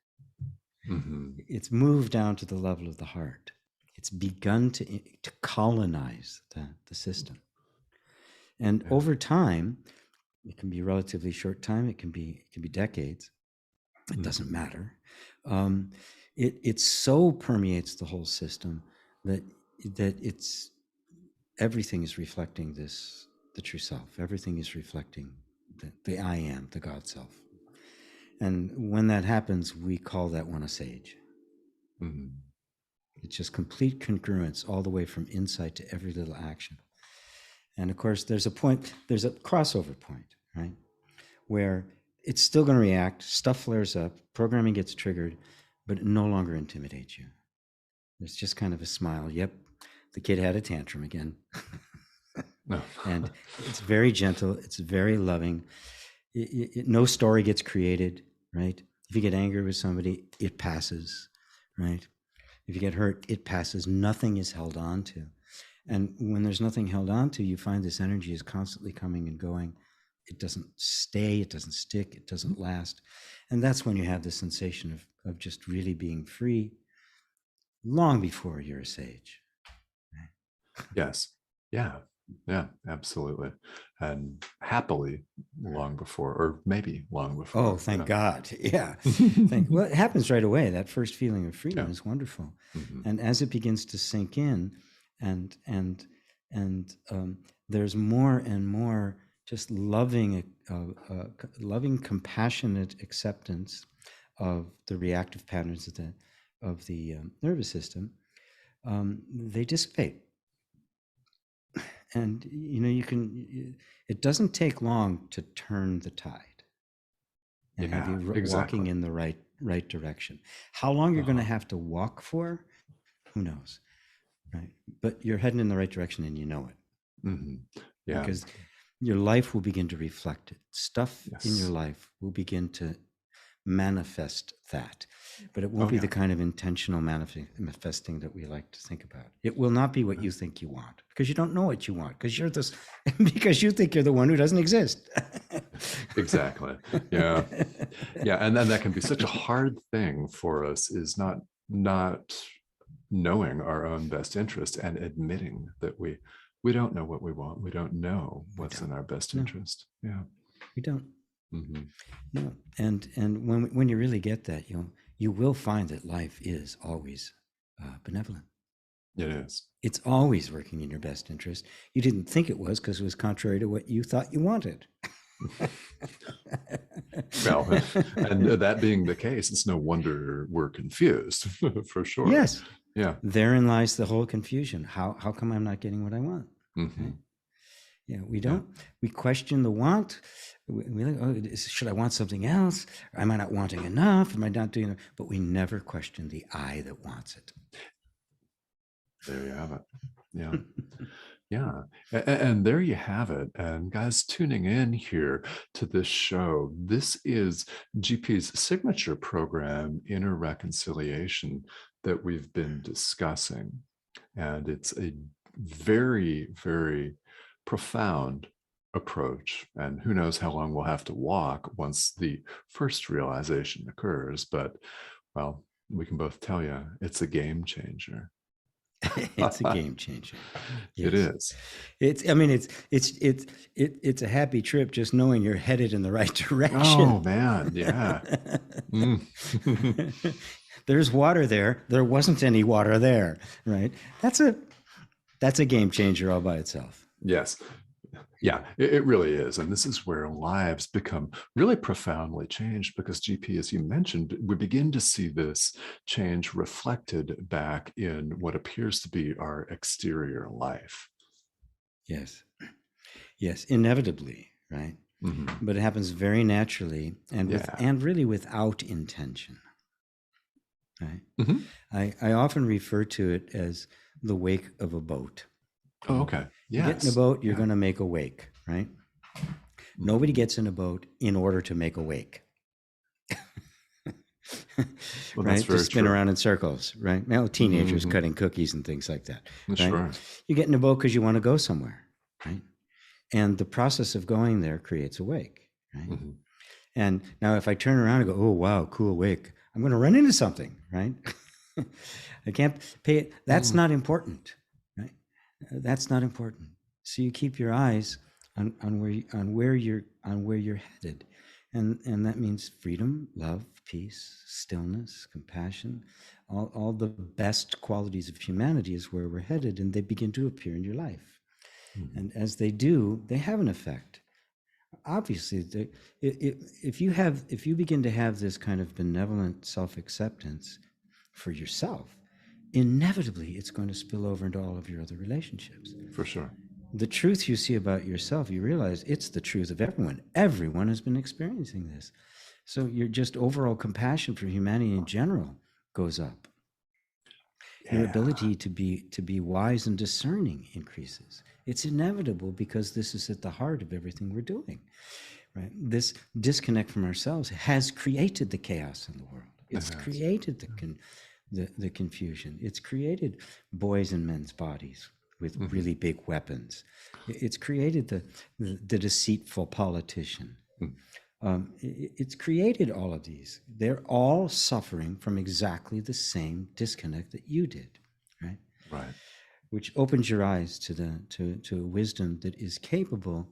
Mm-hmm. It's moved down to the level of the heart. It's begun to colonize the system. And over time, it can be a relatively short time, it can be decades. It doesn't matter. It so permeates the whole system that it's everything is reflecting the true self. Everything is reflecting the I am, the God self. And when that happens, we call that one a sage. Mm-hmm. It's just complete congruence all the way from insight to every little action. And of course, there's a crossover point, right? Where it's still going to react, stuff flares up, programming gets triggered, but it no longer intimidates you. There's just kind of a smile. Yep, the kid had a tantrum again. And it's very gentle. It's very loving. No story gets created, right? If you get angry with somebody, it passes, right? If you get hurt, it passes. Nothing is held on to. And when there's nothing held on to, you find this energy is constantly coming and going. It doesn't stay, it doesn't stick, it doesn't last. And that's when you have the sensation of just really being free long before you're a sage. Right? Yes. Yeah. Yeah, absolutely. And happily long before, or maybe long before. Oh, thank God. Yeah. Well, it happens right away. That first feeling of freedom is wonderful. Mm-hmm. And as it begins to sink in and there's more and more just loving, compassionate acceptance of the reactive patterns of the nervous system, they dissipate. And it doesn't take long to turn the tide and have you walking in the right direction. How long you're going to have to walk for, Who knows, right? But you're heading in the right direction and you know it. Mm-hmm. Yeah. Because your life will begin to reflect it. Stuff in your Yes. life will begin to manifest that, but it won't Oh, be yeah. the kind of intentional manifesting that we like to think about. It will not be what you think you want, because you don't know what you want, because you're this, because you think you're the one who doesn't exist. Exactly. Yeah. Yeah. And then that can be such a hard thing for us, is not knowing our own best interest and admitting that we don't know what we want. We don't know what's in our best No, interest. Yeah. we don't. Mm-hmm. No, and when you really get that, you will find that life is always benevolent. It is. It's always working in your best interest. You didn't think it was because it was contrary to what you thought you wanted. Well, and that being the case, it's no wonder we're confused, for sure. Yes. Yeah. Therein lies the whole confusion. How come I'm not getting what I want? Mm-hmm. Okay? Yeah, we question the want. We like, oh, should I want something else? Am I not wanting enough? Am I not doing it? But we never question the I that wants it. There you have it. Yeah. Yeah. And there you have it. And guys tuning in here to this show, this is GP's signature program, Inner Reconciliation, that we've been discussing. And it's a very, very profound approach. And who knows how long we'll have to walk once the first realization occurs. But, well, we can both tell you it's a game changer. It's a game changer. Yes. It is. It's a happy trip just knowing you're headed in the right direction. Oh man, yeah. There's water there. There wasn't any water there, right? That's a game changer all by itself. Yes. Yeah, it really is. And this is where lives become really profoundly changed, because GP, as you mentioned, we begin to see this change reflected back in what appears to be our exterior life. Yes. Yes, inevitably, right? Mm-hmm. But it happens very naturally and really without intention. Right? Mm-hmm. I often refer to it as the wake of a boat. Oh, okay. Yes. You get in a boat, you're going to make a wake, right? Mm-hmm. Nobody gets in a boat in order to make a wake. Well, right? To spin around in circles, right? Now, teenagers cutting cookies and things like that. Right? Sure. You get in a boat because you want to go somewhere, right? And the process of going there creates a wake, right? Mm-hmm. And now if I turn around and go, oh, wow, cool wake, I'm going to run into something, right? I can't pay it. That's not important. That's not important. So you keep your eyes on where you're headed, and that means freedom, love, peace, stillness, compassion, all the best qualities of humanity is where we're headed, and they begin to appear in your life. Mm-hmm. And as they do, they have an effect. Obviously, if you begin to have this kind of benevolent self-acceptance for yourself, inevitably it's going to spill over into all of your other relationships. For sure. The truth you see about yourself, you realize it's the truth of everyone. Everyone has been experiencing this. So your just overall compassion for humanity in general goes up. Yeah. Your ability to be wise and discerning increases. It's inevitable, because this is at the heart of everything we're doing. Right? This disconnect from ourselves has created the chaos in the world. It's created the confusion. It's created boys and men's bodies with really big weapons. It's created the deceitful politician. It's created all of these. They're all suffering from exactly the same disconnect that you did, right? Right. Which opens your eyes to a wisdom that is capable.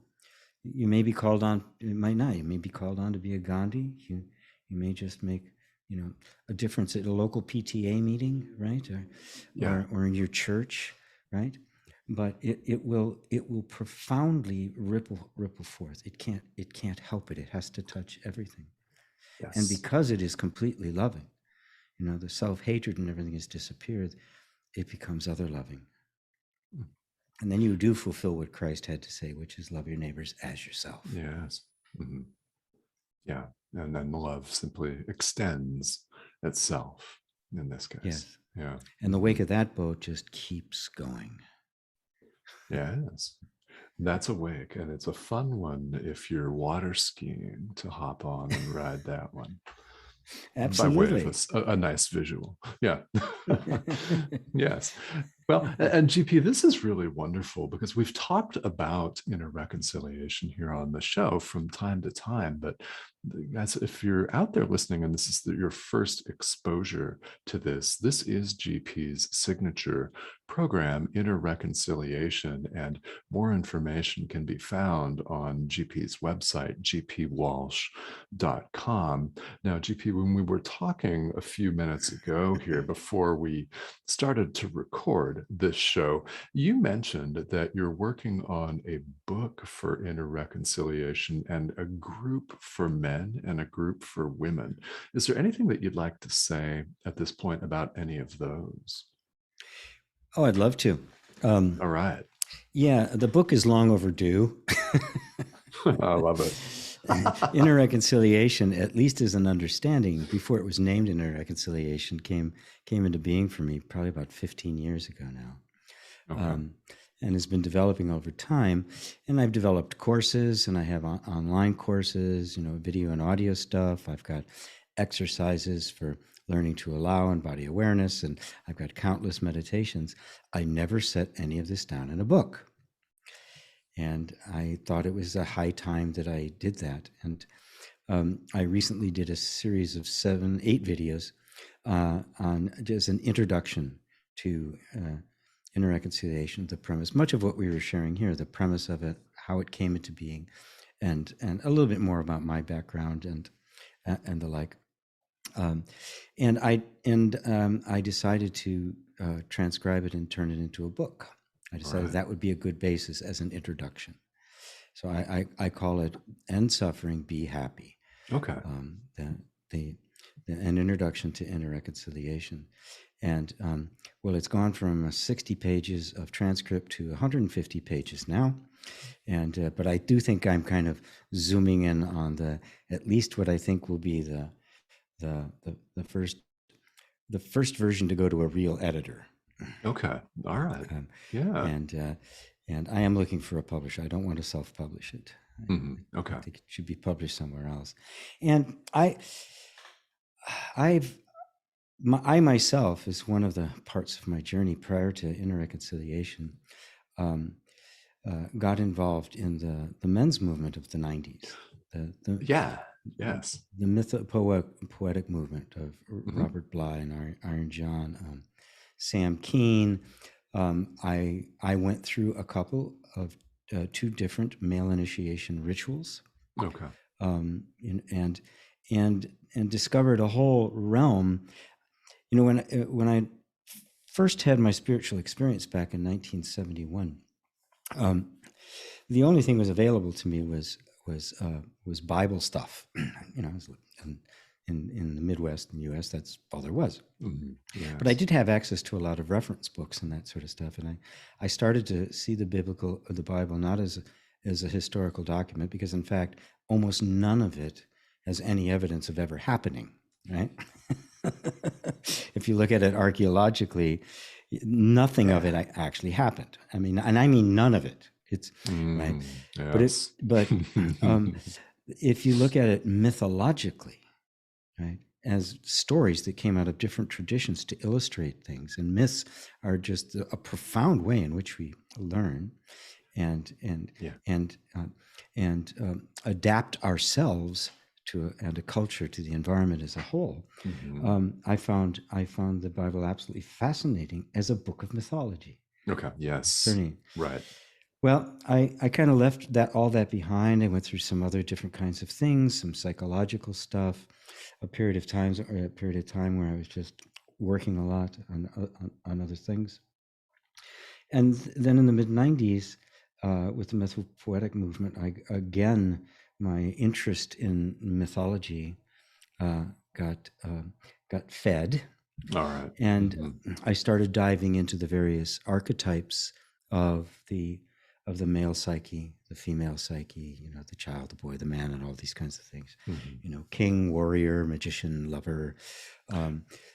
You may be called on. It might not. You may be called on to be a Gandhi. You may just make a difference at a local PTA meeting, right? Or in your church, right? But it will profoundly ripple forth. It can't help it. It has to touch everything. Yes. And because it is completely loving, the self-hatred and everything has disappeared, it becomes other loving. And then you do fulfill what Christ had to say, which is love your neighbors as yourself. Yes. Mm-hmm. Yeah. And then love simply extends itself in this case. Yes. Yeah. And the wake of that boat just keeps going. Yes. That's a wake, and it's a fun one if you're water skiing to hop on and ride that one. By way of Absolutely. a nice visual. Yeah. Yes. Well, and GP, this is really wonderful because we've talked about inner reconciliation here on the show from time to time. But guys, if you're out there listening and this is your first exposure to this is GP's signature program, Inner Reconciliation. And more information can be found on GP's website, gpwalsh.com. Now, GP, when we were talking a few minutes ago here before we started to record this show, you mentioned that you're working on a book for inner reconciliation and a group for men and a group for women. Is there anything that you'd like to say at this point about any of those? Oh, I'd love to. All right. Yeah, the book is long overdue. I love it. Inner reconciliation, at least as an understanding, before it was named inner reconciliation, came into being for me probably about 15 years ago now. Okay. And has been developing over time. And I've developed courses, and I have online courses, video and audio stuff. I've got exercises for learning to allow and body awareness, and I've got countless meditations. I never set any of this down in a book. And I thought it was a high time that I did that. And I recently did a series of 8 videos on just an introduction to inner reconciliation, the premise, much of what we were sharing here, the premise of it, how it came into being, and a little bit more about my background and the like. And I decided to transcribe it and turn it into a book. I decided that would be a good basis as an introduction. So I call it End Suffering, Be Happy. Okay. An introduction to inner reconciliation. And well, it's gone from 60 pages of transcript to 150 pages now. And but I do think I'm kind of zooming in on at least what I think will be the first version to go to a real editor. Okay. All right. Yeah. And I am looking for a publisher. I don't want to self-publish it. Okay. I think it should be published somewhere else. And I myself, as one of the parts of my journey prior to inner reconciliation, got involved in the men's movement of the 90s. Yes. The poetic movement of Robert Bly and Iron John, Sam Keen. I went through a couple of 2 different male initiation rituals. Okay. And discovered a whole realm. When I first had my spiritual experience back in 1971, the only thing was available to me was Bible stuff. In the Midwest and U.S., that's all there was. Yes. But I did have access to a lot of reference books and that sort of stuff, and I started to see the Bible not as a historical document, because in fact almost none of it has any evidence of ever happening. Right? If you look at it archaeologically, nothing of it actually happened. I mean none of it. It's right, yes. but if you look at it mythologically, right, as stories that came out of different traditions to illustrate things, and myths are just a profound way in which we learn and adapt ourselves to a culture to the environment as a whole. I found the Bible absolutely fascinating as a book of mythology. Okay. Yes. Certainly. Right. Well, I kind of left all that behind. I went through some other different kinds of things, some psychological stuff, a period of time where I was just working a lot on other things. And then in the mid-90s, with the mythopoetic movement, my interest in mythology got fed. All right. And I started diving into the various archetypes of the male psyche, the female psyche, you know, the child, the boy, the man, and all these kinds of things. Mhm. You know, king, warrior, magician, lover.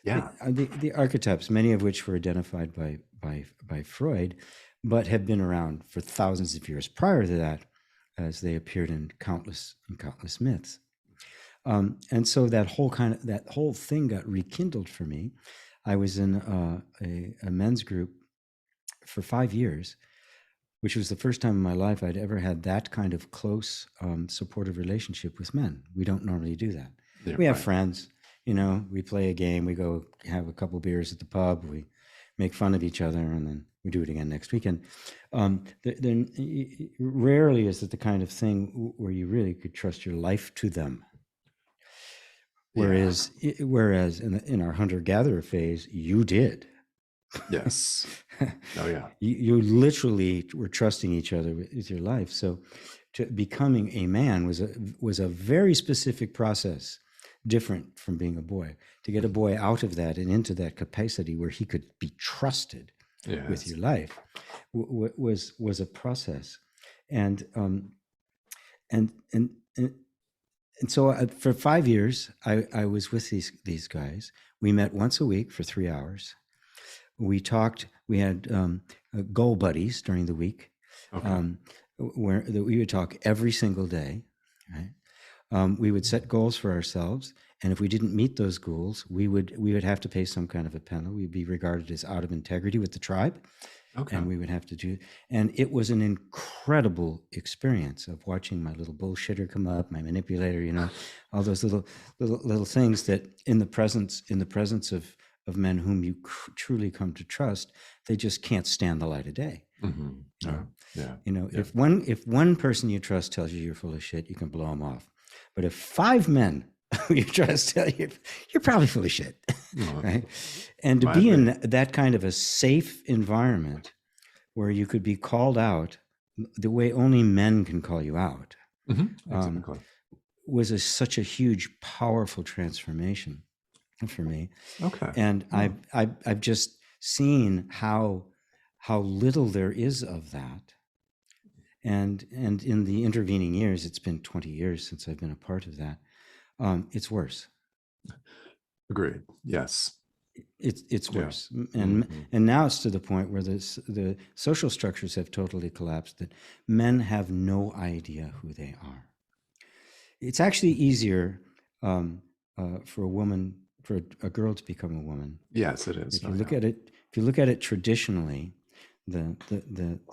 Yeah. The archetypes, many of which were identified by Freud, but have been around for thousands of years prior to that, as they appeared in countless myths. And so that whole thing got rekindled for me. I was in a men's group for 5 years, which was the first time in my life I'd ever had that kind of close, supportive relationship with men. We don't normally do that. Yeah, We have right. friends, you know, we play a game, we go have a couple beers at the pub, we make fun of each other, and then we do it again next weekend. Then rarely is it the kind of thing where you really could trust your life to them. Whereas in our hunter-gatherer phase, you did. Yes. Oh, yeah. You literally were trusting each other with your life. So becoming a man was a very specific process, different from being a boy. To get a boy out of that and into that capacity where he could be trusted with your life was a process. And so for 5 years, I was with these guys. We met once a week for 3 hours. We talked. We had goal buddies during the week, where we would talk every single day. Right? We would set goals for ourselves, and if we didn't meet those goals, we would have to pay some kind of a penalty. We'd be regarded as out of integrity with the tribe. Okay. And we would have to do, and it was an incredible experience of watching my little bullshitter come up, my manipulator, you know, all those little things that in the presence of men whom you truly come to trust, they just can't stand the light of day. Mm-hmm. You know, if one person you trust tells you you're full of shit, you can blow them off. But if 5 men who you trust tell you, you're probably full of shit, right? And to be in that kind of a safe environment where you could be called out the way only men can call you out, exactly. Was such a huge, powerful transformation for me. Okay. And I've just seen how little there is of that. And in the intervening years, it's been 20 years since I've been a part of that. It's worse. Agreed. Yes. It's worse. And now it's to the point where the social structures have totally collapsed, that men have no idea who they are. It's actually easier for a girl to become a woman. Yes, it is. If you look at it traditionally, the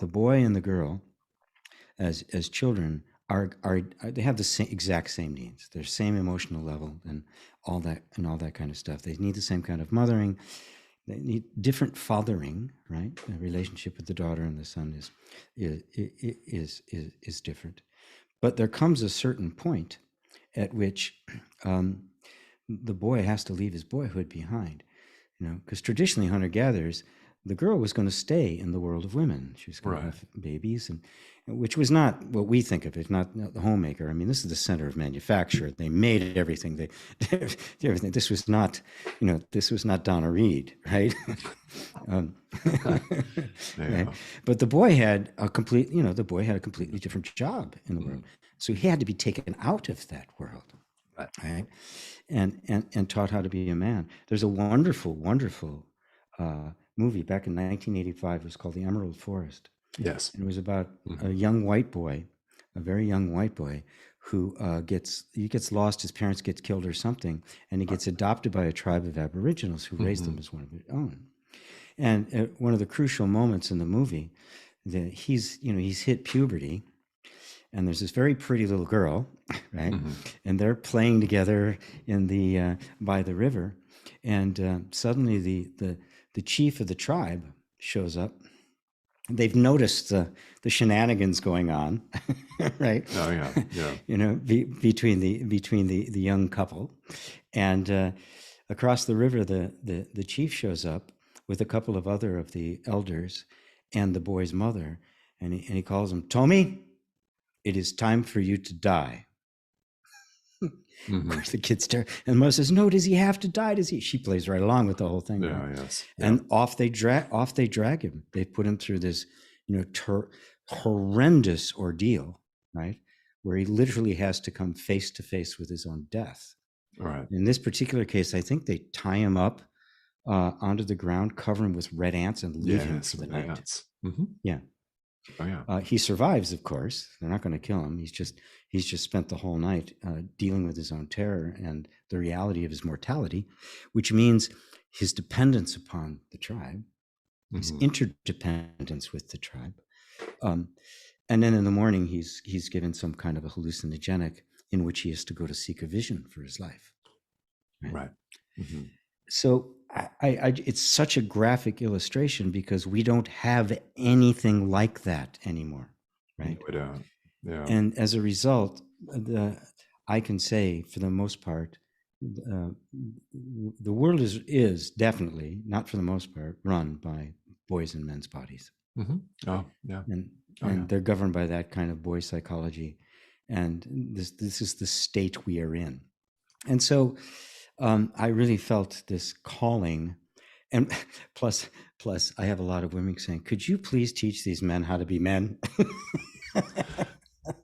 boy and the girl as children they have the exact same needs. They're same emotional level and all that kind of stuff. They need the same kind of mothering. They need different fathering, right? The relationship with the daughter and the son is different. But there comes a certain point at which the boy has to leave his boyhood behind, you know, because traditionally hunter-gatherers, the girl was going to stay in the world of women. She was going to have babies, and which was not what we think of it, not the homemaker. I mean, this is the center of manufacture. They made everything. They did everything. This was not, you know, this was not Donna Reed, right? Right? But the boy had a completely different job in the world. So he had to be taken out of that world, right? And taught how to be a man. There's a wonderful movie back in 1985. It was called The Emerald Forest. Yes. And it was about a young white boy, a very young white boy, who gets lost. His parents get killed or something, and he gets adopted by a tribe of Aboriginals who raised him as one of their own. And at one of the crucial moments in the movie, he's hit puberty, and there's this very pretty little girl, right? And they're playing together in the by the river, and suddenly the chief of the tribe shows up. They've noticed the shenanigans going on, right? Oh yeah. You know, between the young couple, and across the river, the chief shows up with a couple of other of the elders and the boy's mother, and he calls him, "Tommy, it is time for you to die." Of course, the kids stare, and Mo says, "No, does he have to die? Does he?" She plays right along with the whole thing. Yeah, right? Yes. And off they drag him. They put him through this, you know, horrendous ordeal, right? Where he literally has to come face to face with his own death. Right. In this particular case, I think they tie him up onto the ground, cover him with red ants, and leave him for the night. Mm-hmm. Yeah. Oh yeah. He survives, of course. They're not going to kill him. He's just spent the whole night dealing with his own terror and the reality of his mortality, which means his dependence upon the tribe, his interdependence with the tribe. And then in the morning, he's given some kind of a hallucinogenic in which he has to go to seek a vision for his life. Right. Mm-hmm. So it's such a graphic illustration because we don't have anything like that anymore, right? We don't. Yeah. And as a result, I can say for the most part, the world is definitely, not for the most part, run by boys and men's bodies. Mm-hmm. Oh yeah. And they're governed by that kind of boy psychology. And this is the state we are in. And so I really felt this calling. And plus, I have a lot of women saying, could you please teach these men how to be men?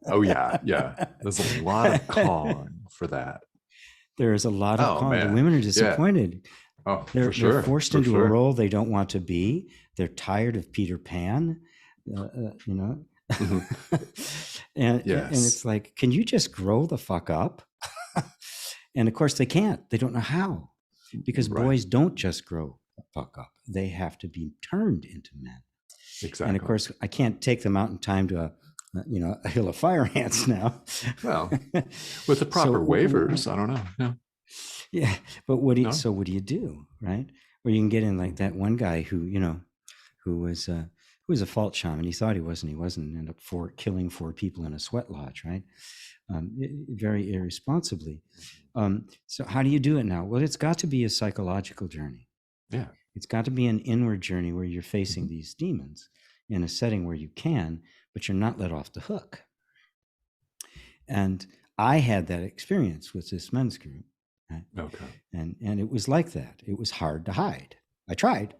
Oh, yeah. Yeah. There's a lot of calling for that. There is a lot of calling. The women are disappointed. Yeah. Oh, they're forced into a role they don't want to be. They're tired of Peter Pan, you know? Mm-hmm. and it's like, can you just grow the fuck up? And of course they can't. They don't know how, because boys don't just grow the fuck up. They have to be turned into men. Exactly. And of course, I can't take them out in time to a hill of fire ants now. Well, with the proper waivers, I don't know. No. Yeah, but what do you do, right? Or you can get in like that one guy who was a fault shaman. He thought he wasn't. Ended up killing 4 people in a sweat lodge, right? Very irresponsibly. So how do you do it now? Well, it's got to be a psychological journey. Yeah. It's got to be an inward journey where you're facing these demons in a setting where you can, but you're not let off the hook. And I had that experience with this men's group. Right? Okay. And it was like that. It was hard to hide. I tried.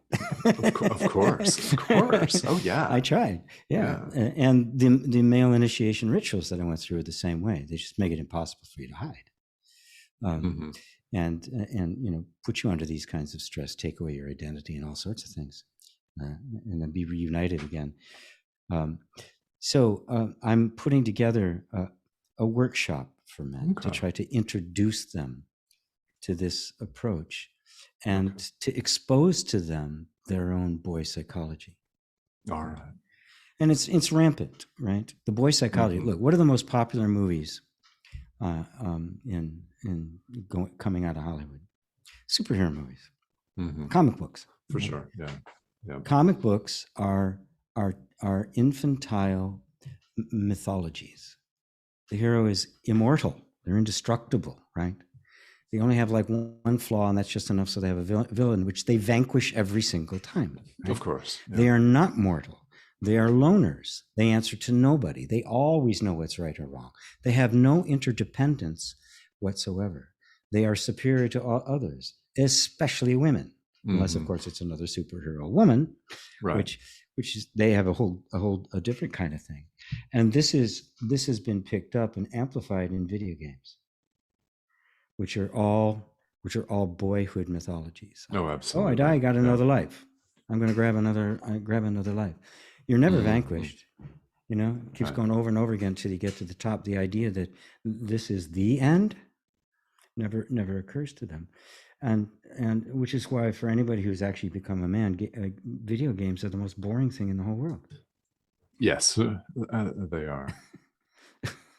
Of course. Oh yeah. I tried. Yeah. And the male initiation rituals that I went through are the same way. They just make it impossible for you to hide. And put you under these kinds of stress, take away your identity and all sorts of things, and then be reunited again. So I'm putting together a workshop for men to try to introduce them to this approach and to expose to them their own boy psychology. All right. And it's rampant, right? The boy psychology. Look, what are the most popular movies coming out of Hollywood? Superhero movies, comic books. For sure, yeah. Comic books are infantile mythologies. The hero is immortal. They're indestructible, right? They only have like one flaw, and that's just enough so they have a villain, which they vanquish every single time. Right? Of course. Yeah. They are not mortal. They are loners. They answer to nobody. They always know what's right or wrong. They have no interdependence whatsoever. They are superior to all others, especially women, unless, of course, it's another superhero woman, right. which is, they have a different kind of thing. And this has been picked up and amplified in video games, which are all boyhood mythologies. Oh, absolutely. Oh, I die, I got another life. I'm going to grab another life. You're never vanquished. It keeps going over and over again until you get to the top. The idea that this is the end never occurs to them. And which is why, for anybody who's actually become a man, video games are the most boring thing in the whole world. Yes, they are.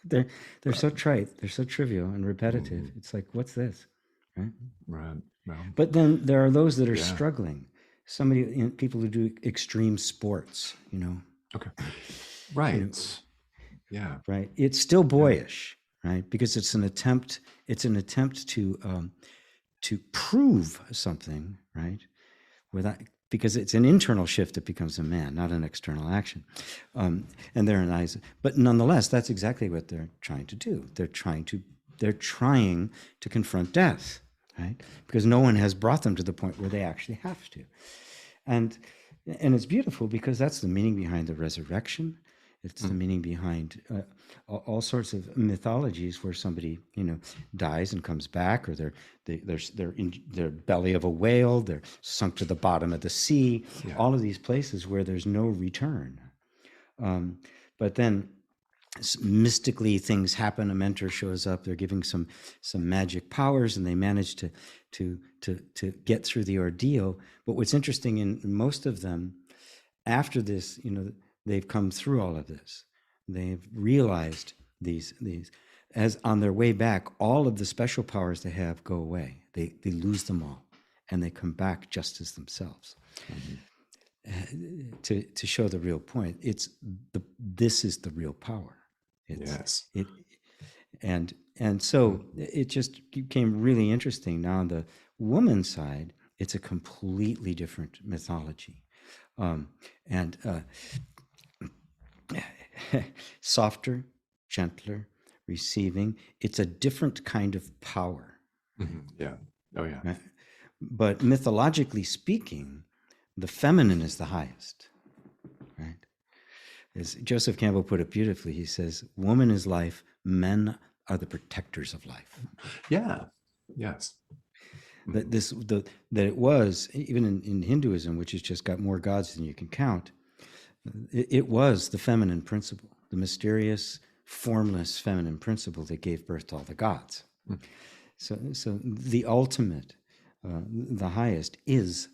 They're so trite. They're so trivial and repetitive. It's like, what's this? Right. Right. No. But then there are those that are struggling. People who do extreme sports, Okay. Right. Yeah. Right. It's still boyish, right? Because it's an attempt to prove something, right? Because it's an internal shift that becomes a man, not an external action. And therein lies, but nonetheless, that's exactly what they're trying to do. They're trying to confront death, right? Because no one has brought them to the point where they actually have to. And it's beautiful because that's the meaning behind the resurrection. It's the meaning behind all sorts of mythologies where somebody, dies and comes back, or they're in the belly of a whale, they're sunk to the bottom of the sea. Yeah. All of these places where there's no return. But then mystically things happen. A mentor shows up. They're giving some magic powers, and they manage to get through the ordeal. But what's interesting in most of them, after this, they've come through all of this. They've realized these as on their way back, all of the special powers they have go away. They lose them all, and they come back just as themselves. To show the real point, this is the real power. Yes. And so it just became really interesting. Now on the woman's side, it's a completely different mythology, and softer, gentler, receiving. It's a different kind of power. Yeah. Oh yeah. But mythologically speaking, the feminine is the highest, right? As Joseph Campbell put it beautifully, he says, woman is life, men are the protectors of life. Yeah. Yes. That it was, even in Hinduism, which has just got more gods than you can count, it was the feminine principle, the mysterious, formless feminine principle that gave birth to all the gods. So the ultimate, the highest, is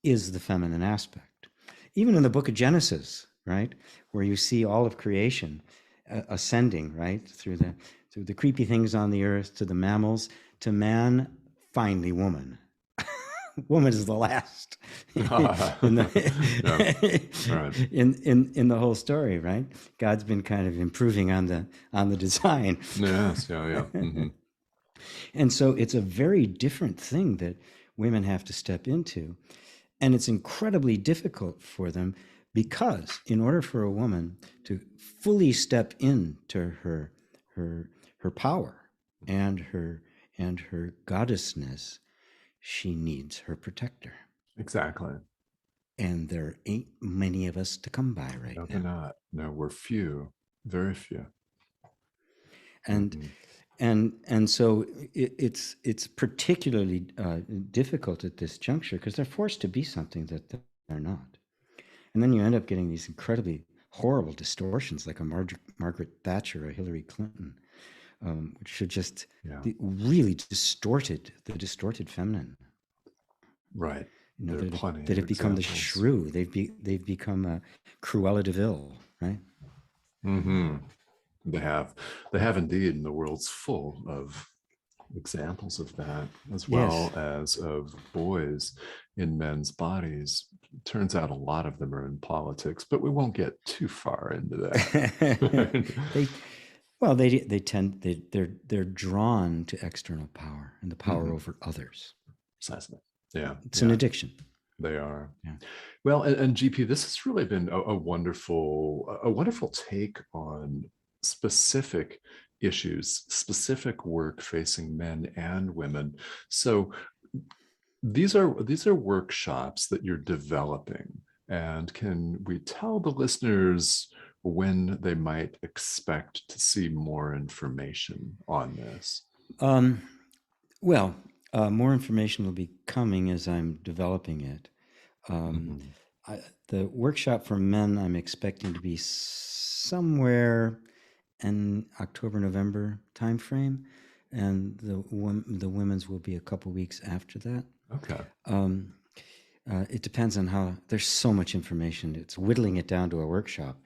the feminine aspect. Even in the book of Genesis, right, where you see all of creation ascending, right, through the creepy things on the earth, to the mammals, to man, finally woman. Woman is the last in the whole story, right? God's been kind of improving on the design. Yes, yeah. And so it's a very different thing that women have to step into. And it's incredibly difficult for them, because in order for a woman to fully step into her power and her goddessness, she needs her protector. Exactly. And there ain't many of us to come by right now. No, they're not. No, we're few, very few. And so it's particularly difficult at this juncture, because they're forced to be something that they're not. And then you end up getting these incredibly horrible distortions, like a Margaret Thatcher or Hillary Clinton, which should just really distorted feminine. Right. That have become the shrew. They've become a Cruella de Vil, right? They have indeed, and the world's full of examples of that, as well as of boys in men's bodies. Turns out a lot of them are in politics, but we won't get too far into that. They're drawn to external power and the power over others. Precisely. Yeah. It's an addiction. They are. Yeah. Well, and GP, this has really been a wonderful take on specific issues, specific work facing men and women. So these are workshops that you're developing, and can we tell the listeners when they might expect to see more information on this? More information will be coming as I'm developing it. The workshop for men, I'm expecting to be somewhere in October, November timeframe, and the women's will be a couple weeks after that. Okay. It depends on how. There's so much information. It's whittling it down to a workshop.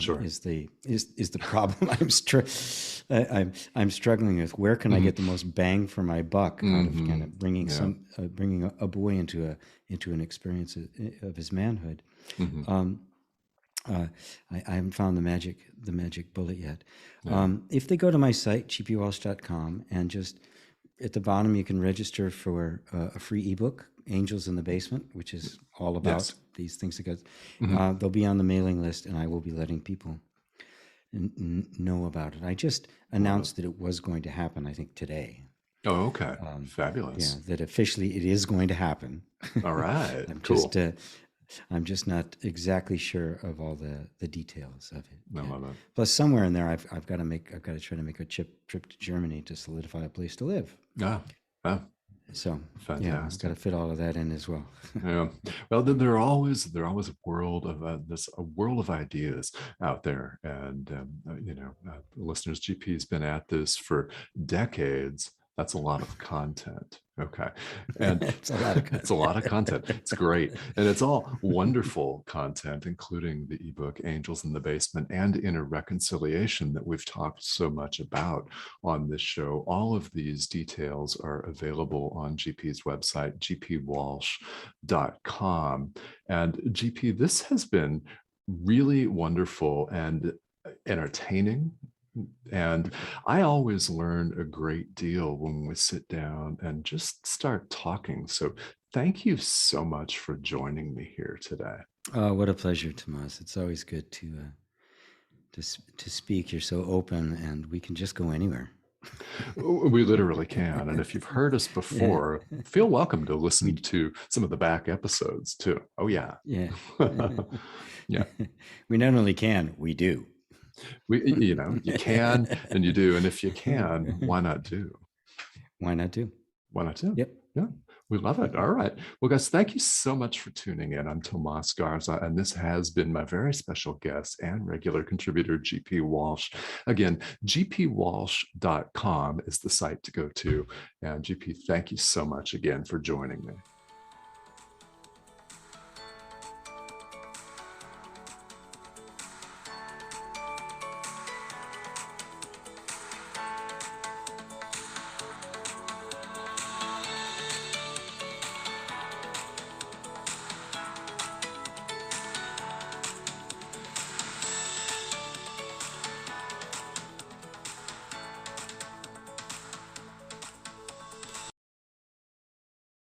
Sure. Is the problem I'm struggling with. Where can I get the most bang for my buck out of kind of bringing bringing a boy into an experience of his manhood? I haven't found the magic bullet yet. If they go to my site, gpwalsh.com, and just at the bottom you can register for a free ebook, Angels in the Basement, which is all about these things that go. They'll be on the mailing list, and I will be letting people know about it. I just announced that it was going to happen, I think, today. Oh, okay. Fabulous. Yeah, that officially it is going to happen. All right. I'm cool. just I'm just not exactly sure of all the details of it I yet. love it. Plus, somewhere in there, I've got to try to make a trip to Germany to solidify a place to live. Yeah. Yeah. So yeah, I've got Fantastic. to fit all of that in as well. Yeah. Well, then there are always a world of a world of ideas out there, and listeners, GP has been at this for decades. That's a lot of content. Okay, and It's a lot of it's a lot of content. It's great, and it's all content. wonderful content, including the ebook "Angels in the Basement" and "Inner Reconciliation" that we've talked so much about on this show. All of these details are available on GP's website, gpwalsh.com. And GP, this has been really wonderful and entertaining. And I always learn a great deal when we sit down and just start talking. So thank you so much for joining me here today. Oh, what a pleasure, Tomas. It's always good to speak. You're so open, and we can just go anywhere. We literally can. And if you've heard us Yeah, before, feel welcome to we listen to some of the back episodes too. Oh, yeah. yeah. Yeah. We not only can, we do. You can and you do. And if you can, why not do? Why not do? Why not do? Yep. Yeah. We love it. All right. Well, guys, thank you so much for tuning in. I'm Tomas Garza, and this has been my very special guest and regular contributor, GP Walsh. Again, gpwalsh.com is the site to go to. And GP, thank you so much again for joining me.